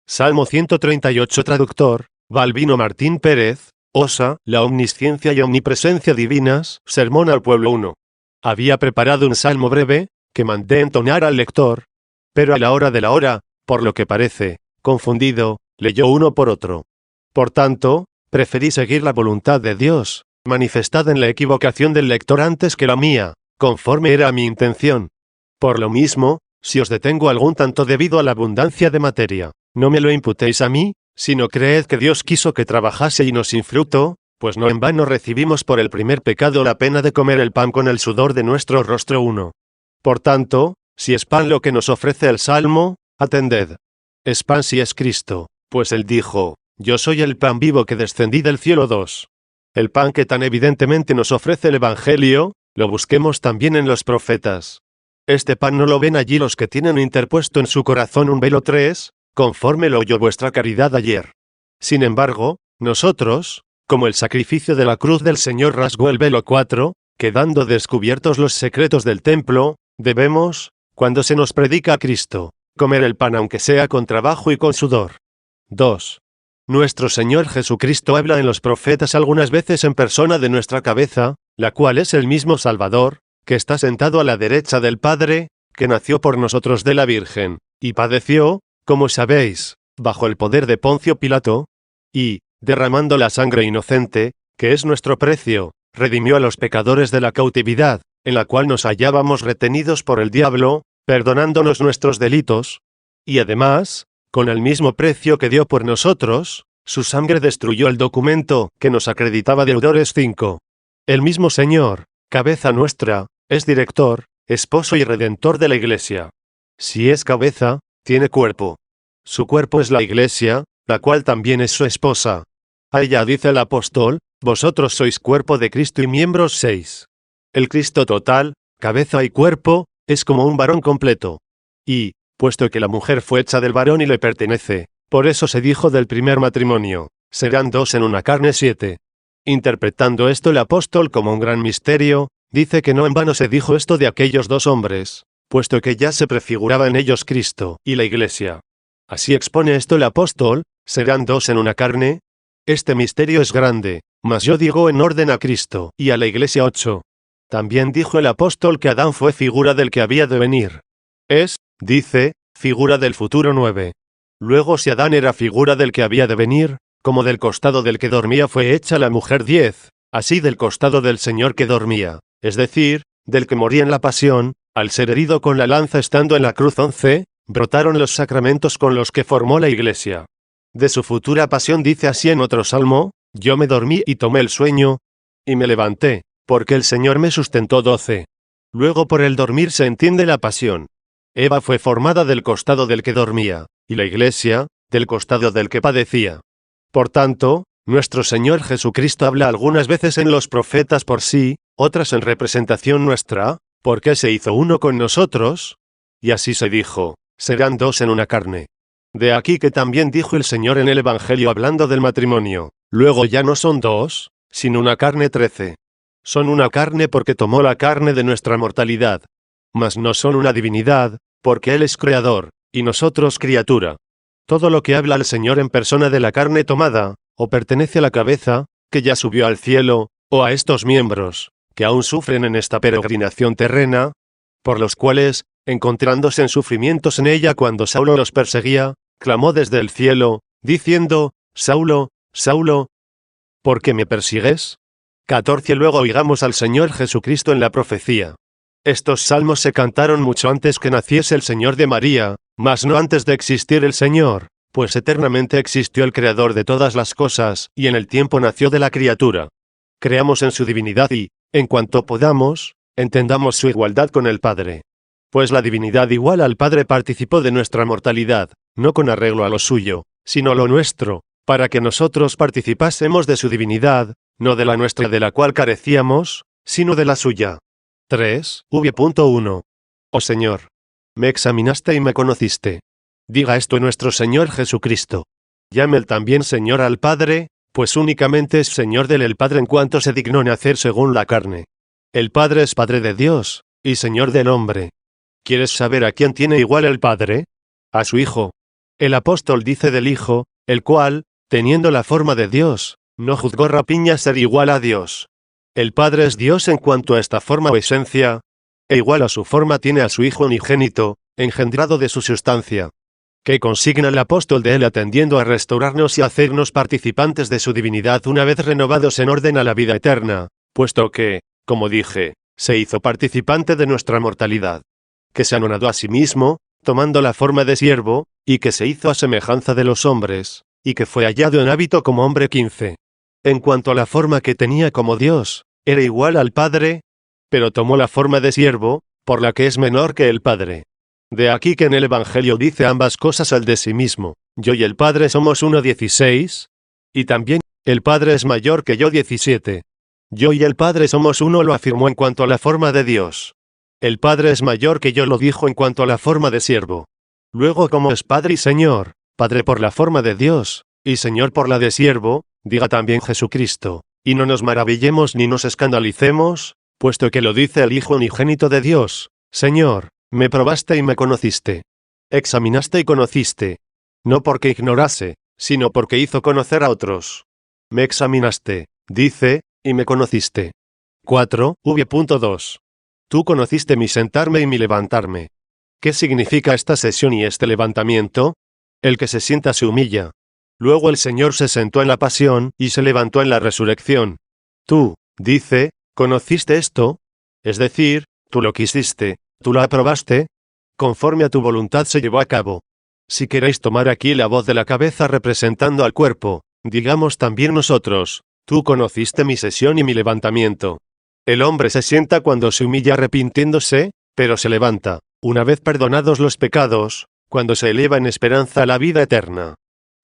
Salmo 138 Traductor, Balbino Martín Pérez, OSA, la omnisciencia y omnipresencia divinas, Sermón al pueblo 1. Había preparado un salmo breve, que mandé entonar al lector, pero a la hora de la hora, por lo que parece, confundido, leyó uno por otro. Por tanto, preferí seguir la voluntad de Dios, manifestada en la equivocación del lector antes que la mía, conforme era mi intención. Por lo mismo, si os detengo algún tanto debido a la abundancia de materia, no me lo imputéis a mí, sino creed que Dios quiso que trabajase y no sin fruto, pues no en vano recibimos por el primer pecado la pena de comer el pan con el sudor de nuestro rostro 1. Por tanto, si es pan lo que nos ofrece el Salmo, atended. Es pan si es Cristo, pues Él dijo, yo soy el pan vivo que descendí del cielo 2. El pan que tan evidentemente nos ofrece el Evangelio, lo busquemos también en los profetas. Este pan no lo ven allí los que tienen interpuesto en su corazón un velo 3, conforme lo oyó vuestra caridad ayer. Sin embargo, nosotros, como el sacrificio de la cruz del Señor rasgó el velo 4, quedando descubiertos los secretos del templo, debemos, cuando se nos predica a Cristo, comer el pan aunque sea con trabajo y con sudor. 2. Nuestro Señor Jesucristo habla en los profetas algunas veces en persona de nuestra cabeza, la cual es el mismo Salvador, que está sentado a la derecha del Padre, que nació por nosotros de la Virgen, y padeció, como sabéis, bajo el poder de Poncio Pilato, y, derramando la sangre inocente, que es nuestro precio, redimió a los pecadores de la cautividad, en la cual nos hallábamos retenidos por el diablo, perdonándonos nuestros delitos, y además, con el mismo precio que dio por nosotros, su sangre destruyó el documento que nos acreditaba deudores 5. El mismo Señor, cabeza nuestra, es director, esposo y redentor de la Iglesia. Si es cabeza, tiene cuerpo. Su cuerpo es la Iglesia, la cual también es su esposa. A ella dice el apóstol, vosotros sois cuerpo de Cristo y miembros 6. El Cristo total, cabeza y cuerpo, es como un varón completo. Y, puesto que la mujer fue hecha del varón y le pertenece, por eso se dijo del primer matrimonio, serán dos en una carne 7. Interpretando esto el apóstol como un gran misterio, dice que no en vano se dijo esto de aquellos dos hombres, puesto que ya se prefiguraba en ellos Cristo y la Iglesia. Así expone esto el apóstol, serán dos en una carne. Este misterio es grande, mas yo digo en orden a Cristo y a la Iglesia 8. También dijo el apóstol que Adán fue figura del que había de venir. Es, dice, figura del futuro 9. Luego si Adán era figura del que había de venir, como del costado del que dormía fue hecha la mujer 10, así del costado del Señor que dormía, es decir, del que moría en la pasión, al ser herido con la lanza estando en la cruz 11, brotaron los sacramentos con los que formó la Iglesia. De su futura pasión dice así en otro salmo, yo me dormí y tomé el sueño, y me levanté, porque el Señor me sustentó 12. Luego por el dormir se entiende la pasión. Eva fue formada del costado del que dormía, y la Iglesia, del costado del que padecía. Por tanto, nuestro Señor Jesucristo habla algunas veces en los profetas por sí, otras en representación nuestra, porque se hizo uno con nosotros, y así se dijo, serán dos en una carne. De aquí que también dijo el Señor en el Evangelio hablando del matrimonio, luego ya no son dos, sino una carne 13. Son una carne porque tomó la carne de nuestra mortalidad. Mas no son una divinidad, porque Él es creador, y nosotros criatura. Todo lo que habla el Señor en persona de la carne tomada, o pertenece a la cabeza, que ya subió al cielo, o a estos miembros, que aún sufren en esta peregrinación terrena, por los cuales, encontrándose en sufrimientos en ella cuando Saulo los perseguía, clamó desde el cielo, diciendo, Saulo, Saulo, ¿por qué me persigues? 14 Luego oigamos al Señor Jesucristo en la profecía. Estos salmos se cantaron mucho antes que naciese el Señor de María, mas no antes de existir el Señor, pues eternamente existió el Creador de todas las cosas, y en el tiempo nació de la criatura. Creamos en su divinidad y, en cuanto podamos, entendamos su igualdad con el Padre. Pues la divinidad igual al Padre participó de nuestra mortalidad, no con arreglo a lo suyo, sino lo nuestro, para que nosotros participásemos de su divinidad, no de la nuestra de la cual carecíamos, sino de la suya. 3. V.1. Oh Señor, me examinaste y me conociste. Diga esto nuestro Señor Jesucristo. Llame él también Señor al Padre, pues únicamente es Señor del el Padre en cuanto se dignó nacer según la carne. El Padre es Padre de Dios, y Señor del hombre. ¿Quieres saber a quién tiene igual el Padre? A su Hijo. El apóstol dice del Hijo, el cual, teniendo la forma de Dios, no juzgó rapiña ser igual a Dios. El Padre es Dios en cuanto a esta forma o esencia, e igual a su forma tiene a su Hijo unigénito, engendrado de su sustancia. Que consigna el apóstol de él atendiendo a restaurarnos y hacernos participantes de su divinidad una vez renovados en orden a la vida eterna, puesto que, como dije, se hizo participante de nuestra mortalidad. Que se anonadó a sí mismo, tomando la forma de siervo, y que se hizo a semejanza de los hombres, y que fue hallado en hábito como hombre 15. En cuanto a la forma que tenía como Dios, era igual al Padre, pero tomó la forma de siervo, por la que es menor que el Padre. De aquí que en el Evangelio dice ambas cosas al de sí mismo, yo y el Padre somos uno 16, y también, el Padre es mayor que yo 17. Yo y el Padre somos uno lo afirmó en cuanto a la forma de Dios. El Padre es mayor que yo lo dijo en cuanto a la forma de siervo. Luego como es Padre y Señor, Padre por la forma de Dios, y Señor por la de siervo, diga también Jesucristo, y no nos maravillemos ni nos escandalicemos, puesto que lo dice el Hijo unigénito de Dios, Señor, me probaste y me conociste. Examinaste y conociste. No porque ignorase, sino porque hizo conocer a otros. Me examinaste, dice, y me conociste. 4. V.2. Tú conociste mi sentarme y mi levantarme. ¿Qué significa esta sesión y este levantamiento? El que se sienta se humilla. Luego el Señor se sentó en la pasión y se levantó en la resurrección. Tú, dice, ¿conociste esto? Es decir, tú lo quisiste, tú lo aprobaste. Conforme a tu voluntad se llevó a cabo. Si queréis tomar aquí la voz de la cabeza representando al cuerpo, digamos también nosotros, tú conociste mi sesión y mi levantamiento. El hombre se sienta cuando se humilla arrepintiéndose, pero se levanta, una vez perdonados los pecados, cuando se eleva en esperanza a la vida eterna.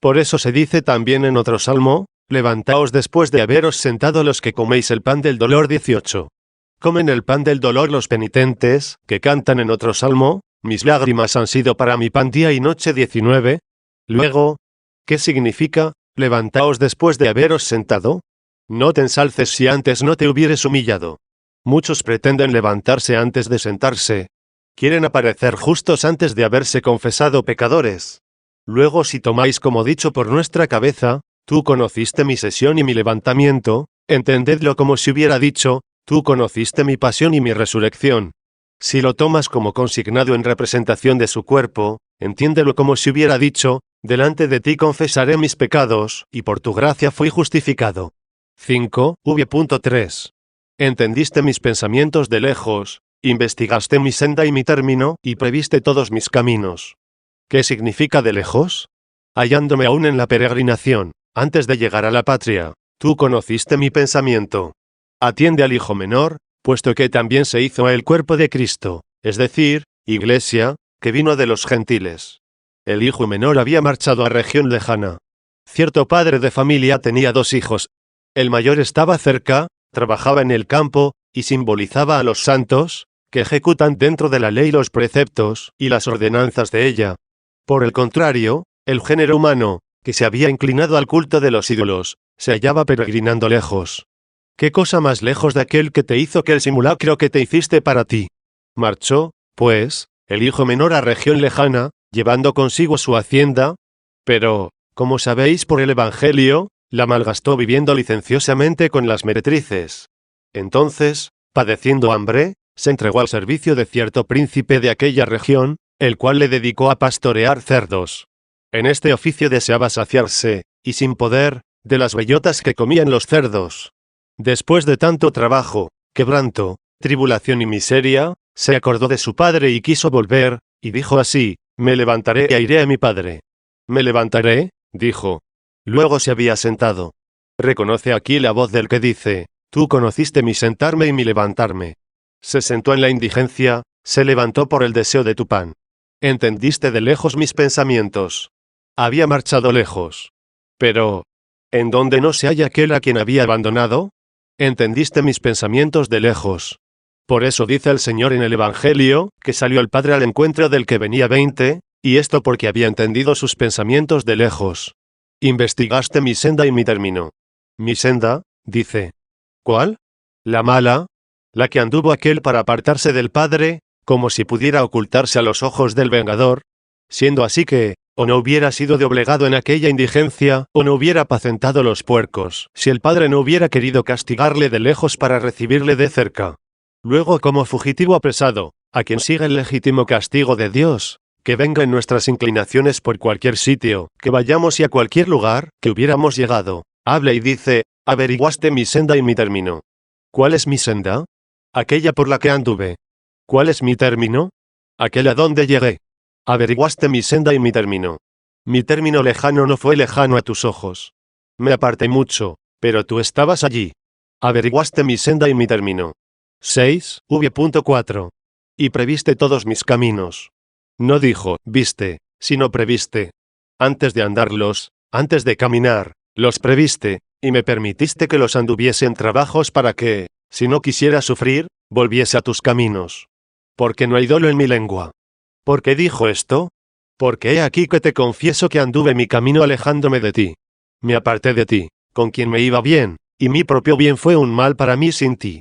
Por eso se dice también en otro salmo, levantaos después de haberos sentado los que coméis el pan del dolor 18. Comen el pan del dolor los penitentes, que cantan en otro salmo, mis lágrimas han sido para mi pan día y noche 19. Luego, ¿qué significa, levantaos después de haberos sentado? No te ensalces si antes no te hubieres humillado. Muchos pretenden levantarse antes de sentarse. Quieren aparecer justos antes de haberse confesado pecadores. Luego si tomáis como dicho por nuestra cabeza, tú conociste mi sesión y mi levantamiento, entendedlo como si hubiera dicho, tú conociste mi pasión y mi resurrección. Si lo tomas como consignado en representación de su cuerpo, entiéndelo como si hubiera dicho, delante de ti confesaré mis pecados, y por tu gracia fui justificado. 5. V.3. Entendiste mis pensamientos de lejos, investigaste mi senda y mi término, y previste todos mis caminos. ¿Qué significa de lejos? Hallándome aún en la peregrinación, antes de llegar a la patria, tú conociste mi pensamiento. Atiende al hijo menor, puesto que también se hizo el cuerpo de Cristo, es decir, Iglesia, que vino de los gentiles. El hijo menor había marchado a región lejana. Cierto padre de familia tenía 2 hijos. El mayor estaba cerca, trabajaba en el campo, y simbolizaba a los santos, que ejecutan dentro de la ley los preceptos y las ordenanzas de ella. Por el contrario, el género humano, que se había inclinado al culto de los ídolos, se hallaba peregrinando lejos. ¿Qué cosa más lejos de aquel que te hizo que el simulacro que te hiciste para ti? Marchó, pues, el hijo menor a región lejana, llevando consigo su hacienda, pero, como sabéis por el Evangelio, la malgastó viviendo licenciosamente con las meretrices. Entonces, padeciendo hambre, se entregó al servicio de cierto príncipe de aquella región, el cual le dedicó a pastorear cerdos. En este oficio deseaba saciarse, y sin poder, de las bellotas que comían los cerdos. Después de tanto trabajo, quebranto, tribulación y miseria, se acordó de su padre y quiso volver, y dijo así, me levantaré e iré a mi padre. Me levantaré, dijo. Luego se había sentado. Reconoce aquí la voz del que dice, tú conociste mi sentarme y mi levantarme. Se sentó en la indigencia, se levantó por el deseo de tu pan. Entendiste de lejos mis pensamientos. Había marchado lejos. Pero, ¿en dónde no se halla aquel a quien había abandonado? Entendiste mis pensamientos de lejos. Por eso dice el Señor en el Evangelio, que salió el Padre al encuentro del que venía 20, y esto porque había entendido sus pensamientos de lejos. Investigaste mi senda y mi término. Mi senda, dice. ¿Cuál? La mala, la que anduvo aquel para apartarse del Padre, como si pudiera ocultarse a los ojos del vengador, siendo así que, o no hubiera sido doblegado en aquella indigencia, o no hubiera apacentado los puercos, si el padre no hubiera querido castigarle de lejos para recibirle de cerca. Luego como fugitivo apresado, a quien sigue el legítimo castigo de Dios, que venga en nuestras inclinaciones por cualquier sitio, que vayamos y a cualquier lugar, que hubiéramos llegado, habla y dice, averiguaste mi senda y mi término. ¿Cuál es mi senda? Aquella por la que anduve. ¿Cuál es mi término? Aquel a donde llegué. Averiguaste mi senda y mi término. Mi término lejano no fue lejano a tus ojos. Me aparté mucho, pero tú estabas allí. Averiguaste mi senda y mi término. 6, v.4. Y previste todos mis caminos. No dijo, viste, sino previste. Antes de andarlos, antes de caminar, los previste, y me permitiste que los anduviese en trabajos para que, si no quisiera sufrir, volviese a tus caminos. Porque no hay dolo en mi lengua. ¿Por qué dijo esto? Porque he aquí que te confieso que anduve mi camino alejándome de ti. Me aparté de ti, con quien me iba bien, y mi propio bien fue un mal para mí sin ti.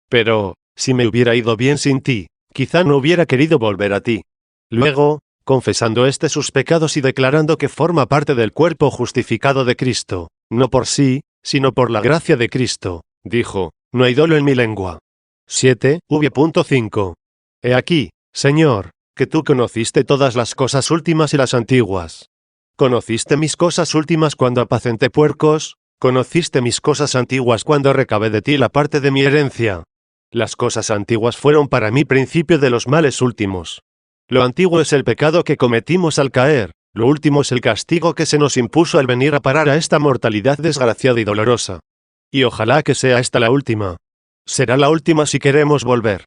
Pero, si me hubiera ido bien sin ti, quizá no hubiera querido volver a ti. Luego, confesando sus pecados y declarando que forma parte del cuerpo justificado de Cristo, no por sí, sino por la gracia de Cristo, dijo, no hay dolo en mi lengua. 7, v.5. He aquí, Señor, que tú conociste todas las cosas últimas y las antiguas. Conociste mis cosas últimas cuando apacenté puercos, conociste mis cosas antiguas cuando recabé de ti la parte de mi herencia. Las cosas antiguas fueron para mí principio de los males últimos. Lo antiguo es el pecado que cometimos al caer, lo último es el castigo que se nos impuso al venir a parar a esta mortalidad desgraciada y dolorosa. Y ojalá que sea esta la última. Será la última si queremos volver.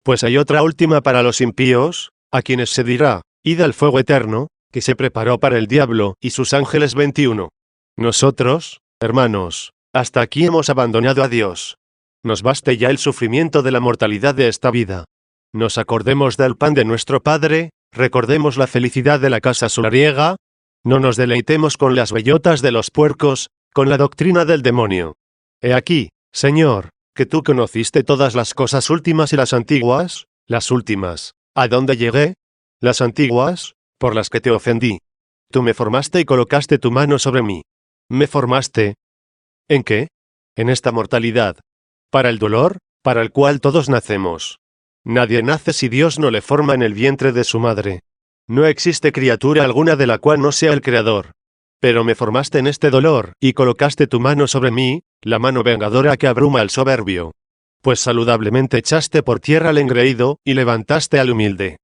Pues hay otra última para los impíos, a quienes se dirá, id al fuego eterno, que se preparó para el diablo y sus ángeles 21. Nosotros, hermanos, hasta aquí hemos abandonado a Dios. Nos baste ya el sufrimiento de la mortalidad de esta vida. Nos acordemos del pan de nuestro Padre, recordemos la felicidad de la casa solariega, no nos deleitemos con las bellotas de los puercos, con la doctrina del demonio. He aquí, Señor, que tú conociste todas las cosas últimas y las antiguas, las últimas, ¿a dónde llegué? Las antiguas, por las que te ofendí. Tú me formaste y colocaste tu mano sobre mí. ¿Me formaste? ¿En qué? En esta mortalidad. Para el dolor, para el cual todos nacemos. Nadie nace si Dios no le forma en el vientre de su madre. No existe criatura alguna de la cual no sea el Creador. Pero me formaste en este dolor, y colocaste tu mano sobre mí, la mano vengadora que abruma al soberbio. Pues saludablemente echaste por tierra al engreído, y levantaste al humilde.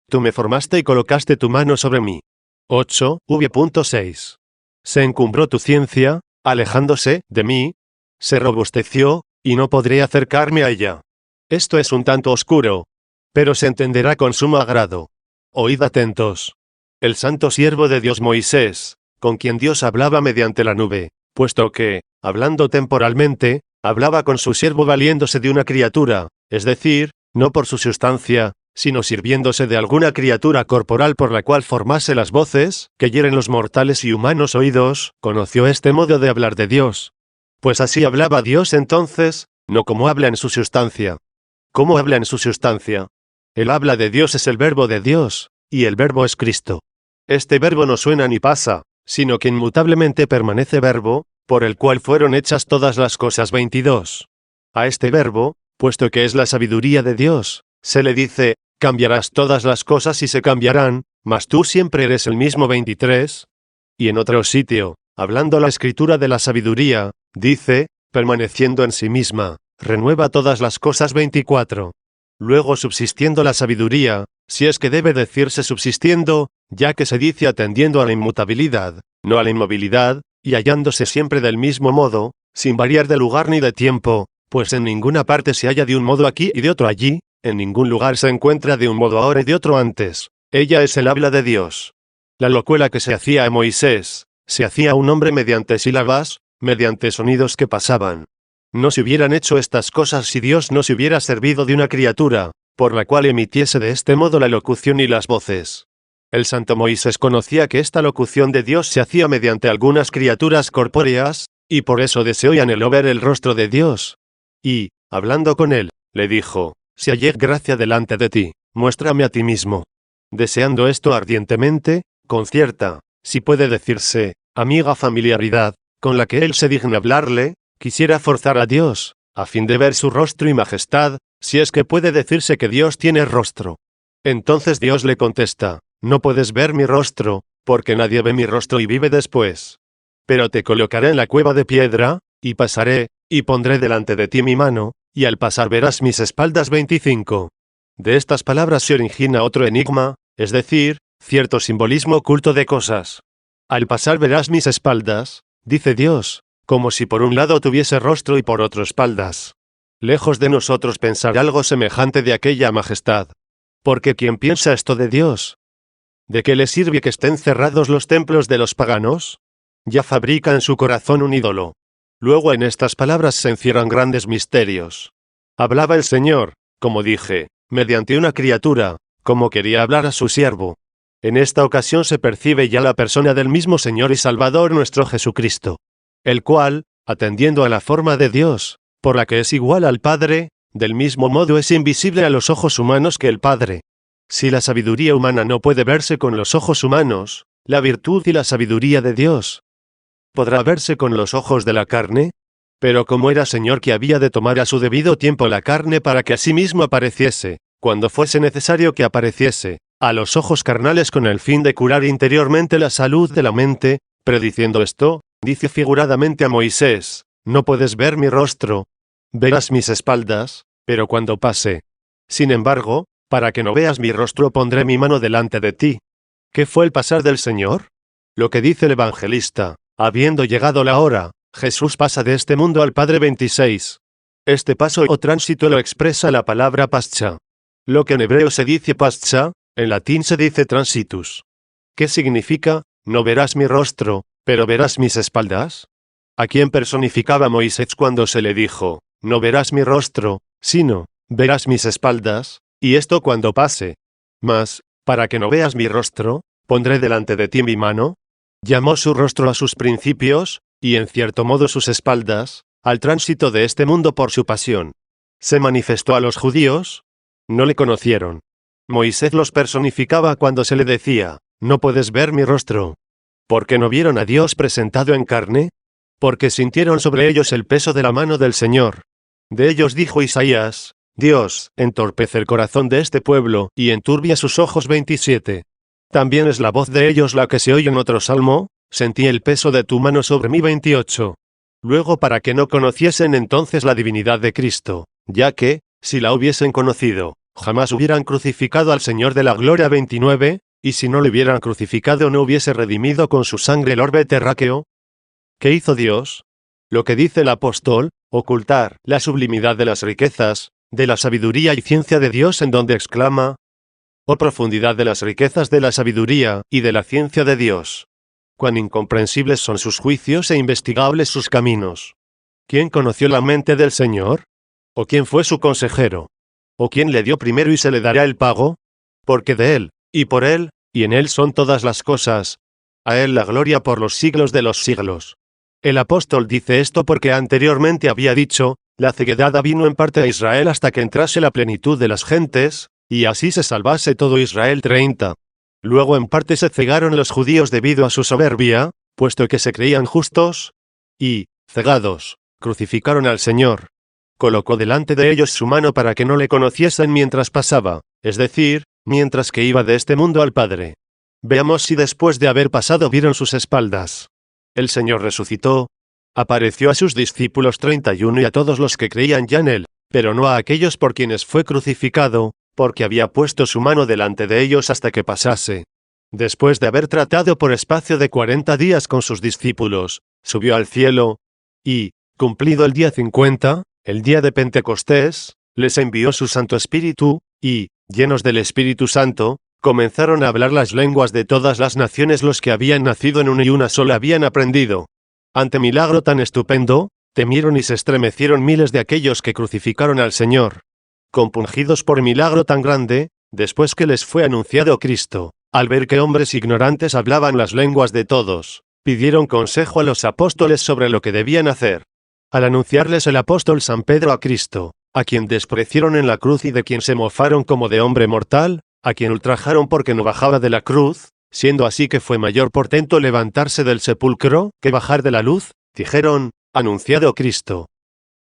Tú me formaste y colocaste tu mano sobre mí. 8, v.6. Se encumbró tu ciencia, alejándose de mí. Se robusteció, y no podré acercarme a ella. Esto es un tanto oscuro, pero se entenderá con sumo agrado. Oíd atentos. El santo siervo de Dios Moisés, con quien Dios hablaba mediante la nube, puesto que, hablando temporalmente, hablaba con su siervo valiéndose de una criatura, es decir, no por su sustancia, sino sirviéndose de alguna criatura corporal por la cual formase las voces, que hieren los mortales y humanos oídos, conoció este modo de hablar de Dios. Pues así hablaba Dios entonces, no como habla en su sustancia. ¿Cómo habla en su sustancia? El habla de Dios es el verbo de Dios, y el verbo es Cristo. Este verbo no suena ni pasa, sino que inmutablemente permanece verbo, por el cual fueron hechas todas las cosas 22. A este verbo, puesto que es la sabiduría de Dios, se le dice, cambiarás todas las cosas y se cambiarán, mas tú siempre eres el mismo 23. Y en otro sitio, hablando la escritura de la sabiduría, dice, permaneciendo en sí misma, renueva todas las cosas 24. Luego subsistiendo la sabiduría, si es que debe decirse subsistiendo, ya que se dice atendiendo a la inmutabilidad, no a la inmovilidad, y hallándose siempre del mismo modo, sin variar de lugar ni de tiempo, pues en ninguna parte se halla de un modo aquí y de otro allí, en ningún lugar se encuentra de un modo ahora y de otro antes. Ella es el habla de Dios. La locuela que se hacía a Moisés, se hacía a un hombre mediante sílabas, mediante sonidos que pasaban. No se hubieran hecho estas cosas si Dios no se hubiera servido de una criatura, por la cual emitiese de este modo la locución y las voces. El santo Moisés conocía que esta locución de Dios se hacía mediante algunas criaturas corpóreas, y por eso deseó y anheló ver el rostro de Dios. Y, hablando con él, le dijo, si hallé gracia delante de ti, muéstrame a ti mismo. Deseando esto ardientemente, con cierta si puede decirse, amiga familiaridad, con la que él se digna hablarle, quisiera forzar a Dios, a fin de ver su rostro y majestad, si es que puede decirse que Dios tiene rostro. Entonces Dios le contesta, no puedes ver mi rostro, porque nadie ve mi rostro y vive después. Pero te colocaré en la cueva de piedra, y pasaré, y pondré delante de ti mi mano, y al pasar verás mis espaldas. 25. De estas palabras se origina otro enigma, es decir, cierto simbolismo oculto de cosas. Al pasar verás mis espaldas, dice Dios, como si por un lado tuviese rostro y por otro espaldas. Lejos de nosotros pensar algo semejante de aquella majestad. Porque ¿quién piensa esto de Dios? ¿De qué le sirve que estén cerrados los templos de los paganos? Ya fabrica en su corazón un ídolo. Luego en estas palabras se encierran grandes misterios. Hablaba el Señor, como dije, mediante una criatura, como quería hablar a su siervo. En esta ocasión se percibe ya la persona del mismo Señor y Salvador nuestro Jesucristo, el cual, atendiendo a la forma de Dios, por la que es igual al Padre, del mismo modo es invisible a los ojos humanos que el Padre. Si la sabiduría humana no puede verse con los ojos humanos, la virtud y la sabiduría de Dios podrá verse con los ojos de la carne. Pero como era Señor que había de tomar a su debido tiempo la carne para que asimismo apareciese, cuando fuese necesario que apareciese, a los ojos carnales con el fin de curar interiormente la salud de la mente, prediciendo esto, dice figuradamente a Moisés, no puedes ver mi rostro, verás mis espaldas, pero cuando pase. Sin embargo, para que no veas mi rostro pondré mi mano delante de ti. ¿Qué fue el pasar del Señor? Lo que dice el evangelista, habiendo llegado la hora, Jesús pasa de este mundo al Padre. 26. Este paso o tránsito lo expresa la palabra pascha. Lo que en hebreo se dice pascha, en latín se dice transitus. ¿Qué significa? No verás mi rostro, pero verás mis espaldas. ¿A quién personificaba Moisés cuando se le dijo, no verás mi rostro, sino, verás mis espaldas, y esto cuando pase? Mas, para que no veas mi rostro, pondré delante de ti mi mano. Llamó su rostro a sus principios, y en cierto modo sus espaldas, al tránsito de este mundo por su pasión. Se manifestó a los judíos, no le conocieron. Moisés los personificaba cuando se le decía, no puedes ver mi rostro. ¿Por qué no vieron a Dios presentado en carne? Porque sintieron sobre ellos el peso de la mano del Señor. De ellos dijo Isaías, Dios entorpece el corazón de este pueblo y enturbia sus ojos. 27. También es la voz de ellos la que se oye en otro salmo, sentí el peso de tu mano sobre mí. 28. Luego para que no conociesen entonces la divinidad de Cristo, ya que, si la hubiesen conocido, jamás hubieran crucificado al Señor de la gloria. 29, y si no le hubieran crucificado no hubiese redimido con su sangre el orbe terráqueo. ¿Qué hizo Dios? Lo que dice el apóstol, ocultar la sublimidad de las riquezas, de la sabiduría y ciencia de Dios, en donde exclama, oh profundidad de las riquezas de la sabiduría y de la ciencia de Dios. Cuán incomprensibles son sus juicios e investigables sus caminos. ¿Quién conoció la mente del Señor? ¿O quién fue su consejero? ¿O quién le dio primero y se le dará el pago? Porque de Él, y por Él, y en Él son todas las cosas. A Él la gloria por los siglos de los siglos. El apóstol dice esto porque anteriormente había dicho, la ceguedad vino en parte a Israel hasta que entrase la plenitud de las gentes, y así se salvase todo Israel. 30. Luego en parte se cegaron los judíos debido a su soberbia, puesto que se creían justos, y, cegados, crucificaron al Señor. Colocó delante de ellos su mano para que no le conociesen mientras pasaba, es decir, mientras que iba de este mundo al Padre. Veamos si después de haber pasado vieron sus espaldas. El Señor resucitó, apareció a sus discípulos 31 y a todos los que creían ya en Él, pero no a aquellos por quienes fue crucificado, porque había puesto su mano delante de ellos hasta que pasase. Después de haber tratado por espacio de 40 días con sus discípulos, subió al cielo, y, cumplido el día 50, el día de Pentecostés, les envió su Santo Espíritu, y, llenos del Espíritu Santo, comenzaron a hablar las lenguas de todas las naciones. Los que habían nacido en una y una sola habían aprendido. Ante milagro tan estupendo, temieron y se estremecieron miles de aquellos que crucificaron al Señor. Compungidos por milagro tan grande, después que les fue anunciado Cristo, al ver que hombres ignorantes hablaban las lenguas de todos, pidieron consejo a los apóstoles sobre lo que debían hacer. Al anunciarles el apóstol San Pedro a Cristo, a quien despreciaron en la cruz y de quien se mofaron como de hombre mortal, a quien ultrajaron porque no bajaba de la cruz, siendo así que fue mayor portento levantarse del sepulcro que bajar de la luz, dijeron, anunciado Cristo.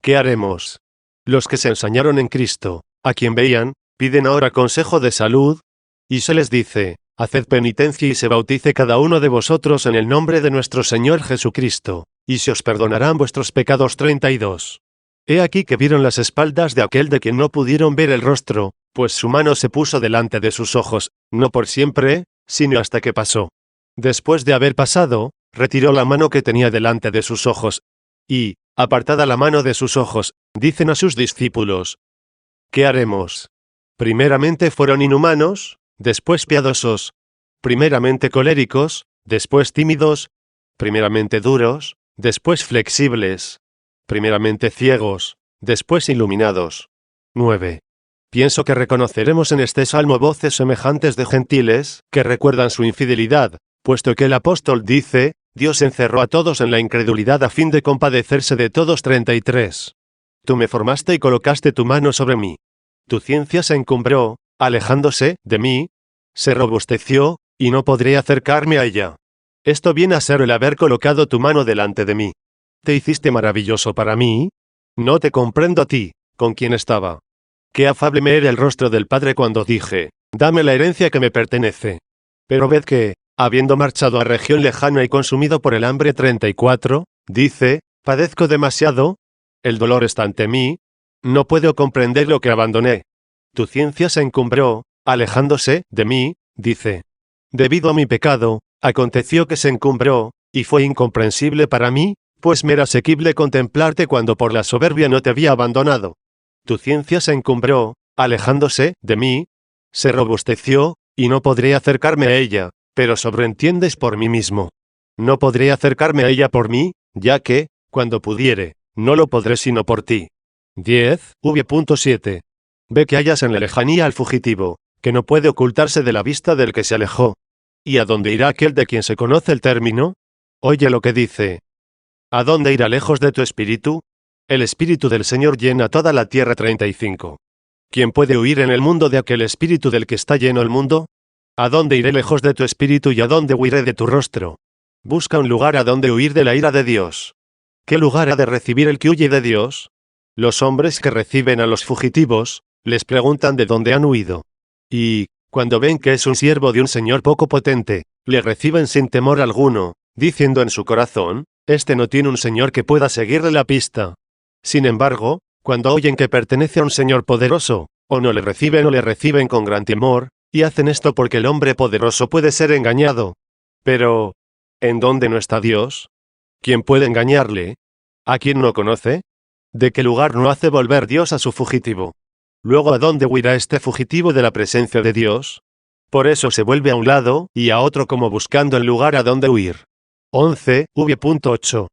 ¿Qué haremos? Los que se ensañaron en Cristo, a quien veían, piden ahora consejo de salud, y se les dice, haced penitencia y se bautice cada uno de vosotros en el nombre de nuestro Señor Jesucristo, y se os perdonarán vuestros pecados. 32. He aquí que vieron las espaldas de aquel de quien no pudieron ver el rostro, pues su mano se puso delante de sus ojos, no por siempre, sino hasta que pasó. Después de haber pasado, retiró la mano que tenía delante de sus ojos, y, apartada la mano de sus ojos, dicen a sus discípulos, ¿qué haremos? Primeramente fueron inhumanos, después piadosos, primeramente coléricos, después tímidos, primeramente duros, después flexibles, primeramente ciegos, después iluminados. 9. Pienso que reconoceremos en este salmo voces semejantes de gentiles, que recuerdan su infidelidad, puesto que el apóstol dice, Dios encerró a todos en la incredulidad a fin de compadecerse de todos. 33. Tú me formaste y colocaste tu mano sobre mí. Tu ciencia se encumbró, alejándose de mí, se robusteció, y no podré acercarme a ella. Esto viene a ser el haber colocado tu mano delante de mí. ¿Te hiciste maravilloso para mí? No te comprendo a ti, con quien estaba. Qué afable me era el rostro del Padre cuando dije, dame la herencia que me pertenece. Pero ved que, habiendo marchado a región lejana y consumido por el hambre. 34, dice, padezco demasiado, el dolor está ante mí, no puedo comprender lo que abandoné. Tu ciencia se encumbró, alejándose de mí, dice. Debido a mi pecado, aconteció que se encumbró, y fue incomprensible para mí, pues me era asequible contemplarte cuando por la soberbia no te había abandonado. Tu ciencia se encumbró, alejándose de mí, se robusteció, y no podré acercarme a ella, pero sobreentiendes por mí mismo. No podré acercarme a ella por mí, ya que, cuando pudiere, no lo podré sino por ti. 10. V.7. Ve que hallas en la lejanía al fugitivo, que no puede ocultarse de la vista del que se alejó. ¿Y a dónde irá aquel de quien se conoce el término? Oye lo que dice. ¿A dónde irá lejos de tu espíritu? El espíritu del Señor llena toda la tierra. 35. ¿Quién puede huir en el mundo de aquel espíritu del que está lleno el mundo? ¿A dónde iré lejos de tu espíritu y a dónde huiré de tu rostro? Busca un lugar a donde huir de la ira de Dios. ¿Qué lugar ha de recibir el que huye de Dios? Los hombres que reciben a los fugitivos, les preguntan de dónde han huido. Y, cuando ven que es un siervo de un señor poco potente, le reciben sin temor alguno, diciendo en su corazón, este no tiene un señor que pueda seguirle la pista. Sin embargo, cuando oyen que pertenece a un señor poderoso, o no le reciben con gran temor, y hacen esto porque el hombre poderoso puede ser engañado. Pero, ¿en dónde no está Dios? ¿Quién puede engañarle? ¿A quién no conoce? ¿De qué lugar no hace volver Dios a su fugitivo? Luego, ¿a dónde huirá este fugitivo de la presencia de Dios? Por eso se vuelve a un lado y a otro como buscando el lugar a donde huir. 11. V.8.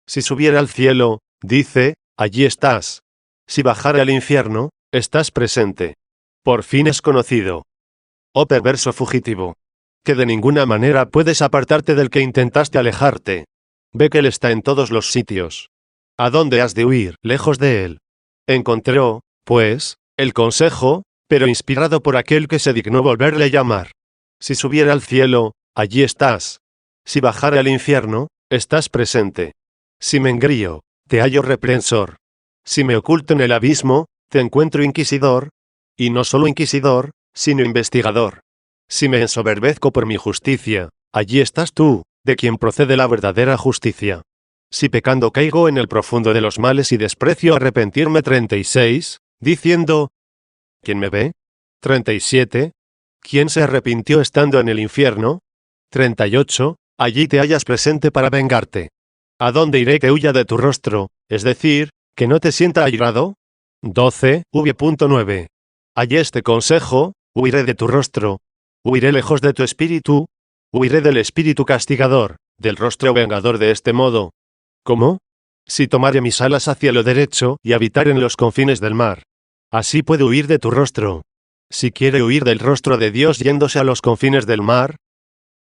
Si subiera al cielo, dice, allí estás. Si bajara al infierno, estás presente. Por fin es conocido. Oh perverso fugitivo. Que de ninguna manera puedes apartarte del que intentaste alejarte. Ve que él está en todos los sitios. ¿A dónde has de huir, lejos de él? Encontró, pues, el consejo, pero inspirado por aquel que se dignó volverle a llamar. Si subiera al cielo, allí estás. Si bajara al infierno, estás presente. Si me engrío, te hallo reprensor. Si me oculto en el abismo, te encuentro inquisidor, y no solo inquisidor, sino investigador. Si me ensoberbezco por mi justicia, allí estás tú, de quien procede la verdadera justicia. Si pecando caigo en el profundo de los males y desprecio arrepentirme. 36, diciendo, ¿quién me ve? 37, ¿quién se arrepintió estando en el infierno? 38, allí te hallas presente para vengarte. ¿A dónde iré que huya de tu rostro, es decir, que no te sienta airado? 12, V.9. Allí este consejo, huiré de tu rostro, huiré lejos de tu espíritu, huiré del espíritu castigador, del rostro vengador de este modo. ¿Cómo? Si tomare mis alas hacia lo derecho y habitar en los confines del mar. Así puedo huir de tu rostro. Si quiere huir del rostro de Dios yéndose a los confines del mar,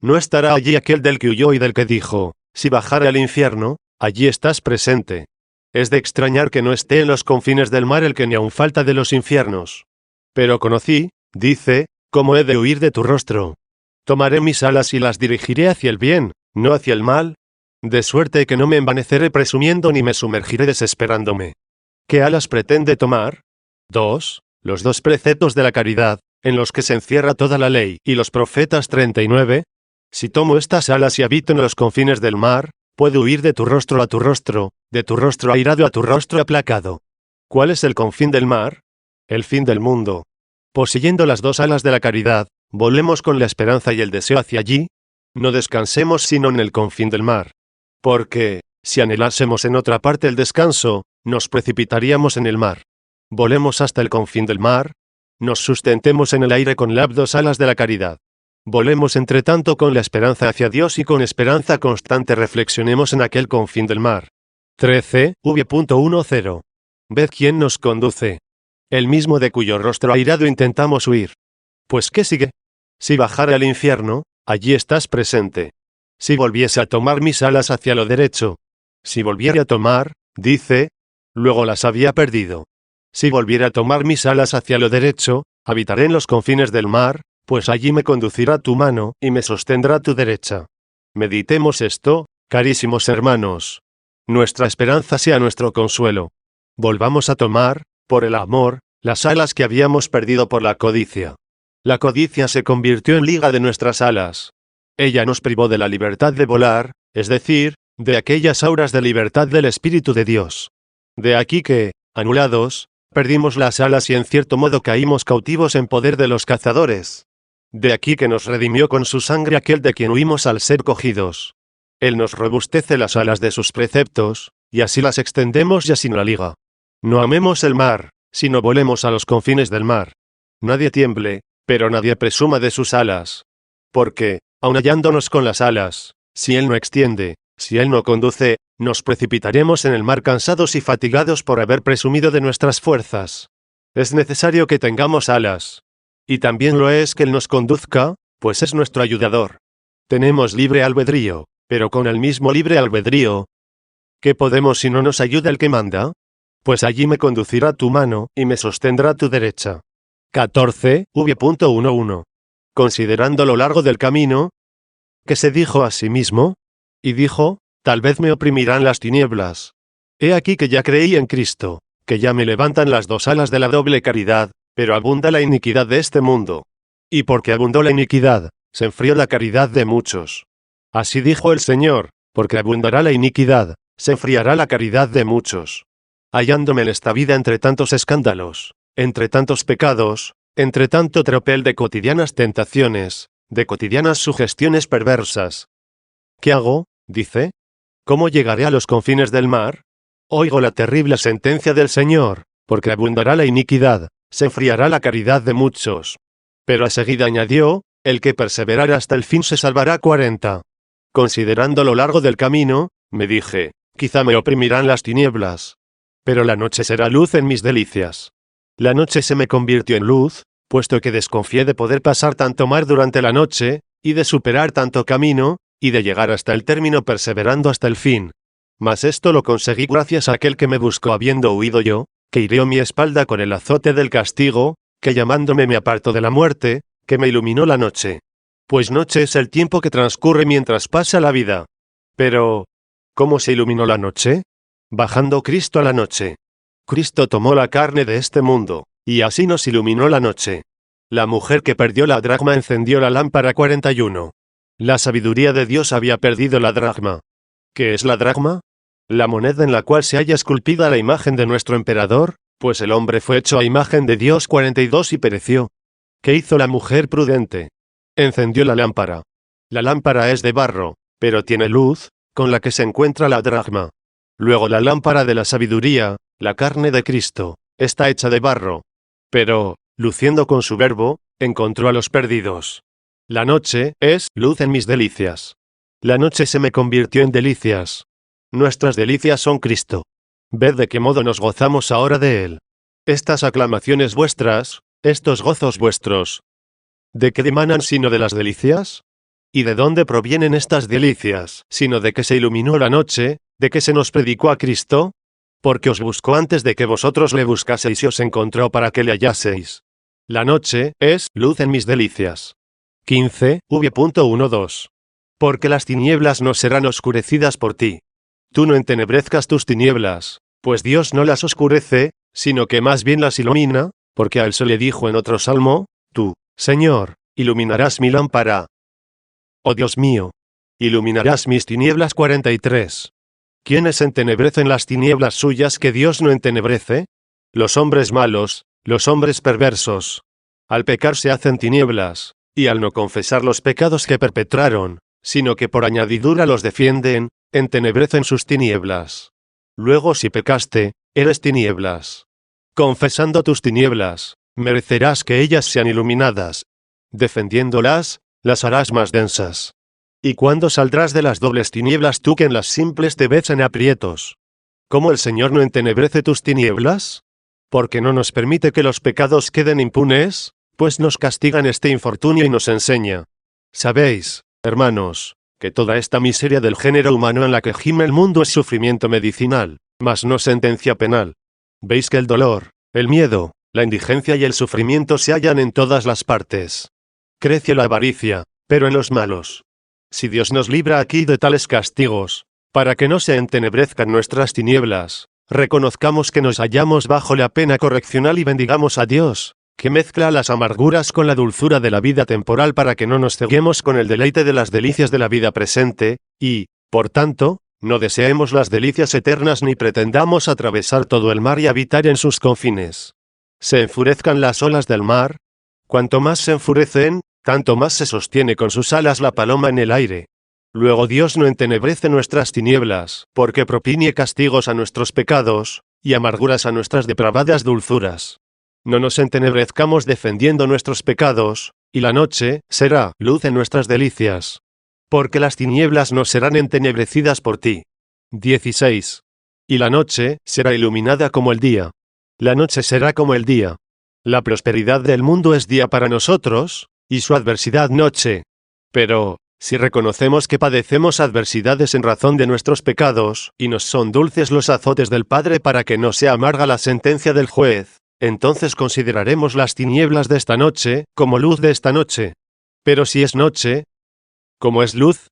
no estará allí aquel del que huyó y del que dijo, si bajare al infierno, allí estás presente. Es de extrañar que no esté en los confines del mar el que ni aun falta de los infiernos. Pero conocí, dice, cómo he de huir de tu rostro. Tomaré mis alas y las dirigiré hacia el bien, no hacia el mal, de suerte que no me envaneceré presumiendo ni me sumergiré desesperándome. ¿Qué alas pretende tomar? 2. Los 2 preceptos de la caridad, en los que se encierra toda la ley y los profetas 39. Si tomo estas alas y habito en los confines del mar, puedo huir de tu rostro a tu rostro, de tu rostro airado a tu rostro aplacado. ¿Cuál es el confín del mar? El fin del mundo. Poseyendo las 2 alas de la caridad, volemos con la esperanza y el deseo hacia allí. No descansemos sino en el confín del mar. Porque, si anhelásemos en otra parte el descanso, nos precipitaríamos en el mar. Volemos hasta el confín del mar. Nos sustentemos en el aire con las 2 alas de la caridad. Volemos entre tanto con la esperanza hacia Dios y con esperanza constante reflexionemos en aquel confín del mar. 13. V.10. Ved quién nos conduce. El mismo de cuyo rostro airado intentamos huir. Pues ¿qué sigue? Si bajara al infierno, allí estás presente. Si volviese a tomar mis alas hacia lo derecho. Si volviera a tomar, dice, luego las había perdido. Si volviera a tomar mis alas hacia lo derecho, habitaré en los confines del mar, pues allí me conducirá tu mano y me sostendrá tu derecha. Meditemos esto, carísimos hermanos. Nuestra esperanza sea nuestro consuelo. Volvamos a tomar, por el amor, las alas que habíamos perdido por la codicia. La codicia se convirtió en liga de nuestras alas. Ella nos privó de la libertad de volar, es decir, de aquellas auras de libertad del Espíritu de Dios. De aquí que, anulados, perdimos las alas y en cierto modo caímos cautivos en poder de los cazadores. De aquí que nos redimió con su sangre aquel de quien huimos al ser cogidos. Él nos robustece las alas de sus preceptos, y así las extendemos y así no la liga. No amemos el mar, sino volemos a los confines del mar. Nadie tiemble, pero nadie presuma de sus alas. Porque, aun hallándonos con las alas, si Él no extiende, si Él no conduce, nos precipitaremos en el mar cansados y fatigados por haber presumido de nuestras fuerzas. Es necesario que tengamos alas. Y también lo es que Él nos conduzca, pues es nuestro ayudador. Tenemos libre albedrío, pero con el mismo libre albedrío, ¿qué podemos si no nos ayuda el que manda? Pues allí me conducirá tu mano, y me sostendrá tu derecha. 14. V.11. Considerando lo largo del camino, que se dijo a sí mismo, y dijo, tal vez me oprimirán las tinieblas. He aquí que ya creí en Cristo, que ya me levantan las 2 alas de la doble caridad, pero abunda la iniquidad de este mundo. Y porque abundó la iniquidad, se enfrió la caridad de muchos. Así dijo el Señor, porque abundará la iniquidad, se enfriará la caridad de muchos. Hallándome en esta vida entre tantos escándalos, entre tantos pecados, entre tanto tropel de cotidianas tentaciones, de cotidianas sugestiones perversas. ¿Qué hago? Dice. ¿Cómo llegaré a los confines del mar? Oigo la terrible sentencia del Señor, porque abundará la iniquidad, se enfriará la caridad de muchos. Pero a seguida añadió, el que perseverara hasta el fin se salvará. 40. Considerando lo largo del camino, me dije, quizá me oprimirán las tinieblas. Pero la noche será luz en mis delicias. La noche se me convirtió en luz, puesto que desconfié de poder pasar tanto mar durante la noche, y de superar tanto camino, y de llegar hasta el término perseverando hasta el fin. Mas esto lo conseguí gracias a aquel que me buscó habiendo huido yo, que hirió mi espalda con el azote del castigo, que llamándome me apartó de la muerte, que me iluminó la noche. Pues noche es el tiempo que transcurre mientras pasa la vida. Pero, ¿cómo se iluminó la noche? Bajando Cristo a la noche. Cristo tomó la carne de este mundo, y así nos iluminó la noche. La mujer que perdió la dracma encendió la lámpara. 41. La sabiduría de Dios había perdido la dracma. ¿Qué es la dracma? La moneda en la cual se halla esculpida la imagen de nuestro emperador, pues el hombre fue hecho a imagen de Dios. 42 y pereció. ¿Qué hizo la mujer prudente? Encendió la lámpara. La lámpara es de barro, pero tiene luz, con la que se encuentra la dracma. Luego la lámpara de la sabiduría, la carne de Cristo, está hecha de barro. Pero, luciendo con su verbo, encontró a los perdidos. La noche es luz en mis delicias. La noche se me convirtió en delicias. Nuestras delicias son Cristo. Ved de qué modo nos gozamos ahora de Él. Estas aclamaciones vuestras, estos gozos vuestros, ¿de qué emanan sino de las delicias? ¿Y de dónde provienen estas delicias, sino de que se iluminó la noche, de que se nos predicó a Cristo? Porque os buscó antes de que vosotros le buscaseis y os encontró para que le hallaseis. La noche es luz en mis delicias. 15, v.12. Porque las tinieblas no serán oscurecidas por ti. Tú no entenebrezcas tus tinieblas, pues Dios no las oscurece, sino que más bien las ilumina, porque a él se le dijo en otro salmo, tú, Señor, iluminarás mi lámpara. Oh Dios mío, iluminarás mis tinieblas. 43. ¿Quiénes entenebrecen las tinieblas suyas que Dios no entenebrece? Los hombres malos, los hombres perversos. Al pecar se hacen tinieblas, y al no confesar los pecados que perpetraron, sino que por añadidura los defienden, entenebrecen sus tinieblas. Luego si pecaste, eres tinieblas. Confesando tus tinieblas, merecerás que ellas sean iluminadas. Defendiéndolas, las harás más densas. ¿Y cuándo saldrás de las dobles tinieblas tú que en las simples te ves en aprietos? ¿Cómo el Señor no entenebrece tus tinieblas? Porque no nos permite que los pecados queden impunes, pues nos castiga en este infortunio y nos enseña. Sabéis, hermanos, que toda esta miseria del género humano en la que gime el mundo es sufrimiento medicinal, mas no sentencia penal. Veis que el dolor, el miedo, la indigencia y el sufrimiento se hallan en todas las partes. Crece la avaricia, pero en los malos. Si Dios nos libra aquí de tales castigos, para que no se entenebrezcan nuestras tinieblas, reconozcamos que nos hallamos bajo la pena correccional y bendigamos a Dios, que mezcla las amarguras con la dulzura de la vida temporal para que no nos ceguemos con el deleite de las delicias de la vida presente, y, por tanto, no deseemos las delicias eternas ni pretendamos atravesar todo el mar y habitar en sus confines. Se enfurezcan las olas del mar. Cuanto más se enfurecen, tanto más se sostiene con sus alas la paloma en el aire. Luego Dios no entenebrece nuestras tinieblas, porque propine castigos a nuestros pecados, y amarguras a nuestras depravadas dulzuras. No nos entenebrezcamos defendiendo nuestros pecados, y la noche será luz en nuestras delicias. Porque las tinieblas no serán entenebrecidas por ti. 16. Y la noche será iluminada como el día. La noche será como el día. La prosperidad del mundo es día para nosotros, y su adversidad noche. Pero, si reconocemos que padecemos adversidades en razón de nuestros pecados, y nos son dulces los azotes del Padre para que no sea amarga la sentencia del juez, entonces consideraremos las tinieblas de esta noche como luz de esta noche. Pero si es noche, ¿cómo es luz?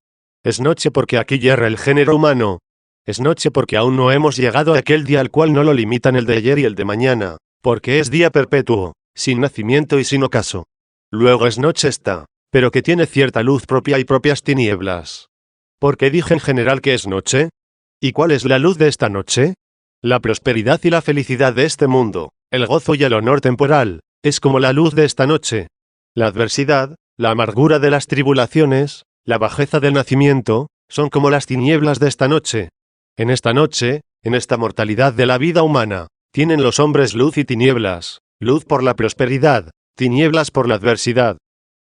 Es noche porque aquí yerra el género humano. Es noche porque aún no hemos llegado a aquel día al cual no lo limitan el de ayer y el de mañana, porque es día perpetuo, sin nacimiento y sin ocaso. Luego es noche esta, pero que tiene cierta luz propia y propias tinieblas. ¿Por qué dije en general que es noche? ¿Y cuál es la luz de esta noche? La prosperidad y la felicidad de este mundo, el gozo y el honor temporal, es como la luz de esta noche. La adversidad, la amargura de las tribulaciones, la bajeza del nacimiento, son como las tinieblas de esta noche. En esta noche, en esta mortalidad de la vida humana, tienen los hombres luz y tinieblas, luz por la prosperidad, tinieblas por la adversidad.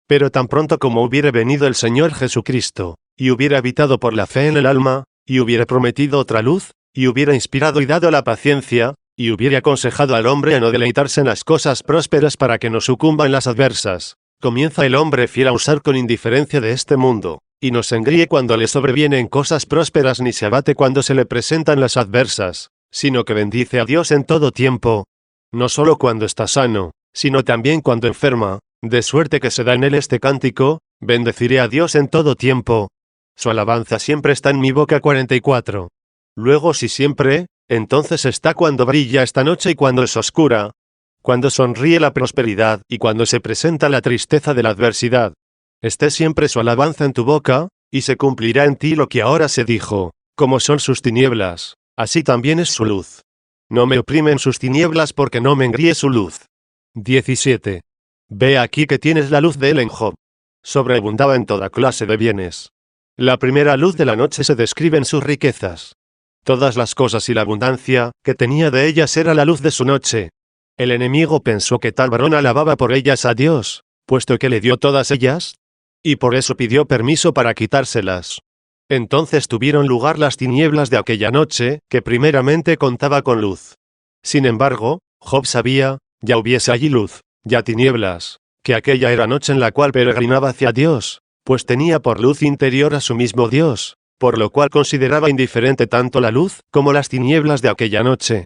Pero tan pronto como hubiere venido el Señor Jesucristo, y hubiere habitado por la fe en el alma, y hubiere prometido otra luz, y hubiera inspirado y dado la paciencia, y hubiere aconsejado al hombre a no deleitarse en las cosas prósperas para que no sucumba en las adversas, comienza el hombre fiel a usar con indiferencia de este mundo, y no se engríe cuando le sobrevienen cosas prósperas ni se abate cuando se le presentan las adversas, sino que bendice a Dios en todo tiempo, no solo cuando está sano, sino también cuando enferma, de suerte que se da en él este cántico, bendeciré a Dios en todo tiempo. Su alabanza siempre está en mi boca. 44. Luego si siempre, entonces está cuando brilla esta noche y cuando es oscura, cuando sonríe la prosperidad y cuando se presenta la tristeza de la adversidad. Esté siempre su alabanza en tu boca, y se cumplirá en ti lo que ahora se dijo, como son sus tinieblas, así también es su luz. No me oprimen sus tinieblas porque no me engríe su luz. 17. Ve aquí que tienes la luz de él en Job. Sobreabundaba en toda clase de bienes. La primera luz de la noche se describe en sus riquezas. Todas las cosas y la abundancia que tenía de ellas era la luz de su noche. El enemigo pensó que tal varón alababa por ellas a Dios, puesto que le dio todas ellas, y por eso pidió permiso para quitárselas. Entonces tuvieron lugar las tinieblas de aquella noche, que primeramente contaba con luz. Sin embargo, Job sabía, ya hubiese allí luz, ya tinieblas, que aquella era noche en la cual peregrinaba hacia Dios, pues tenía por luz interior a su mismo Dios, por lo cual consideraba indiferente tanto la luz como las tinieblas de aquella noche.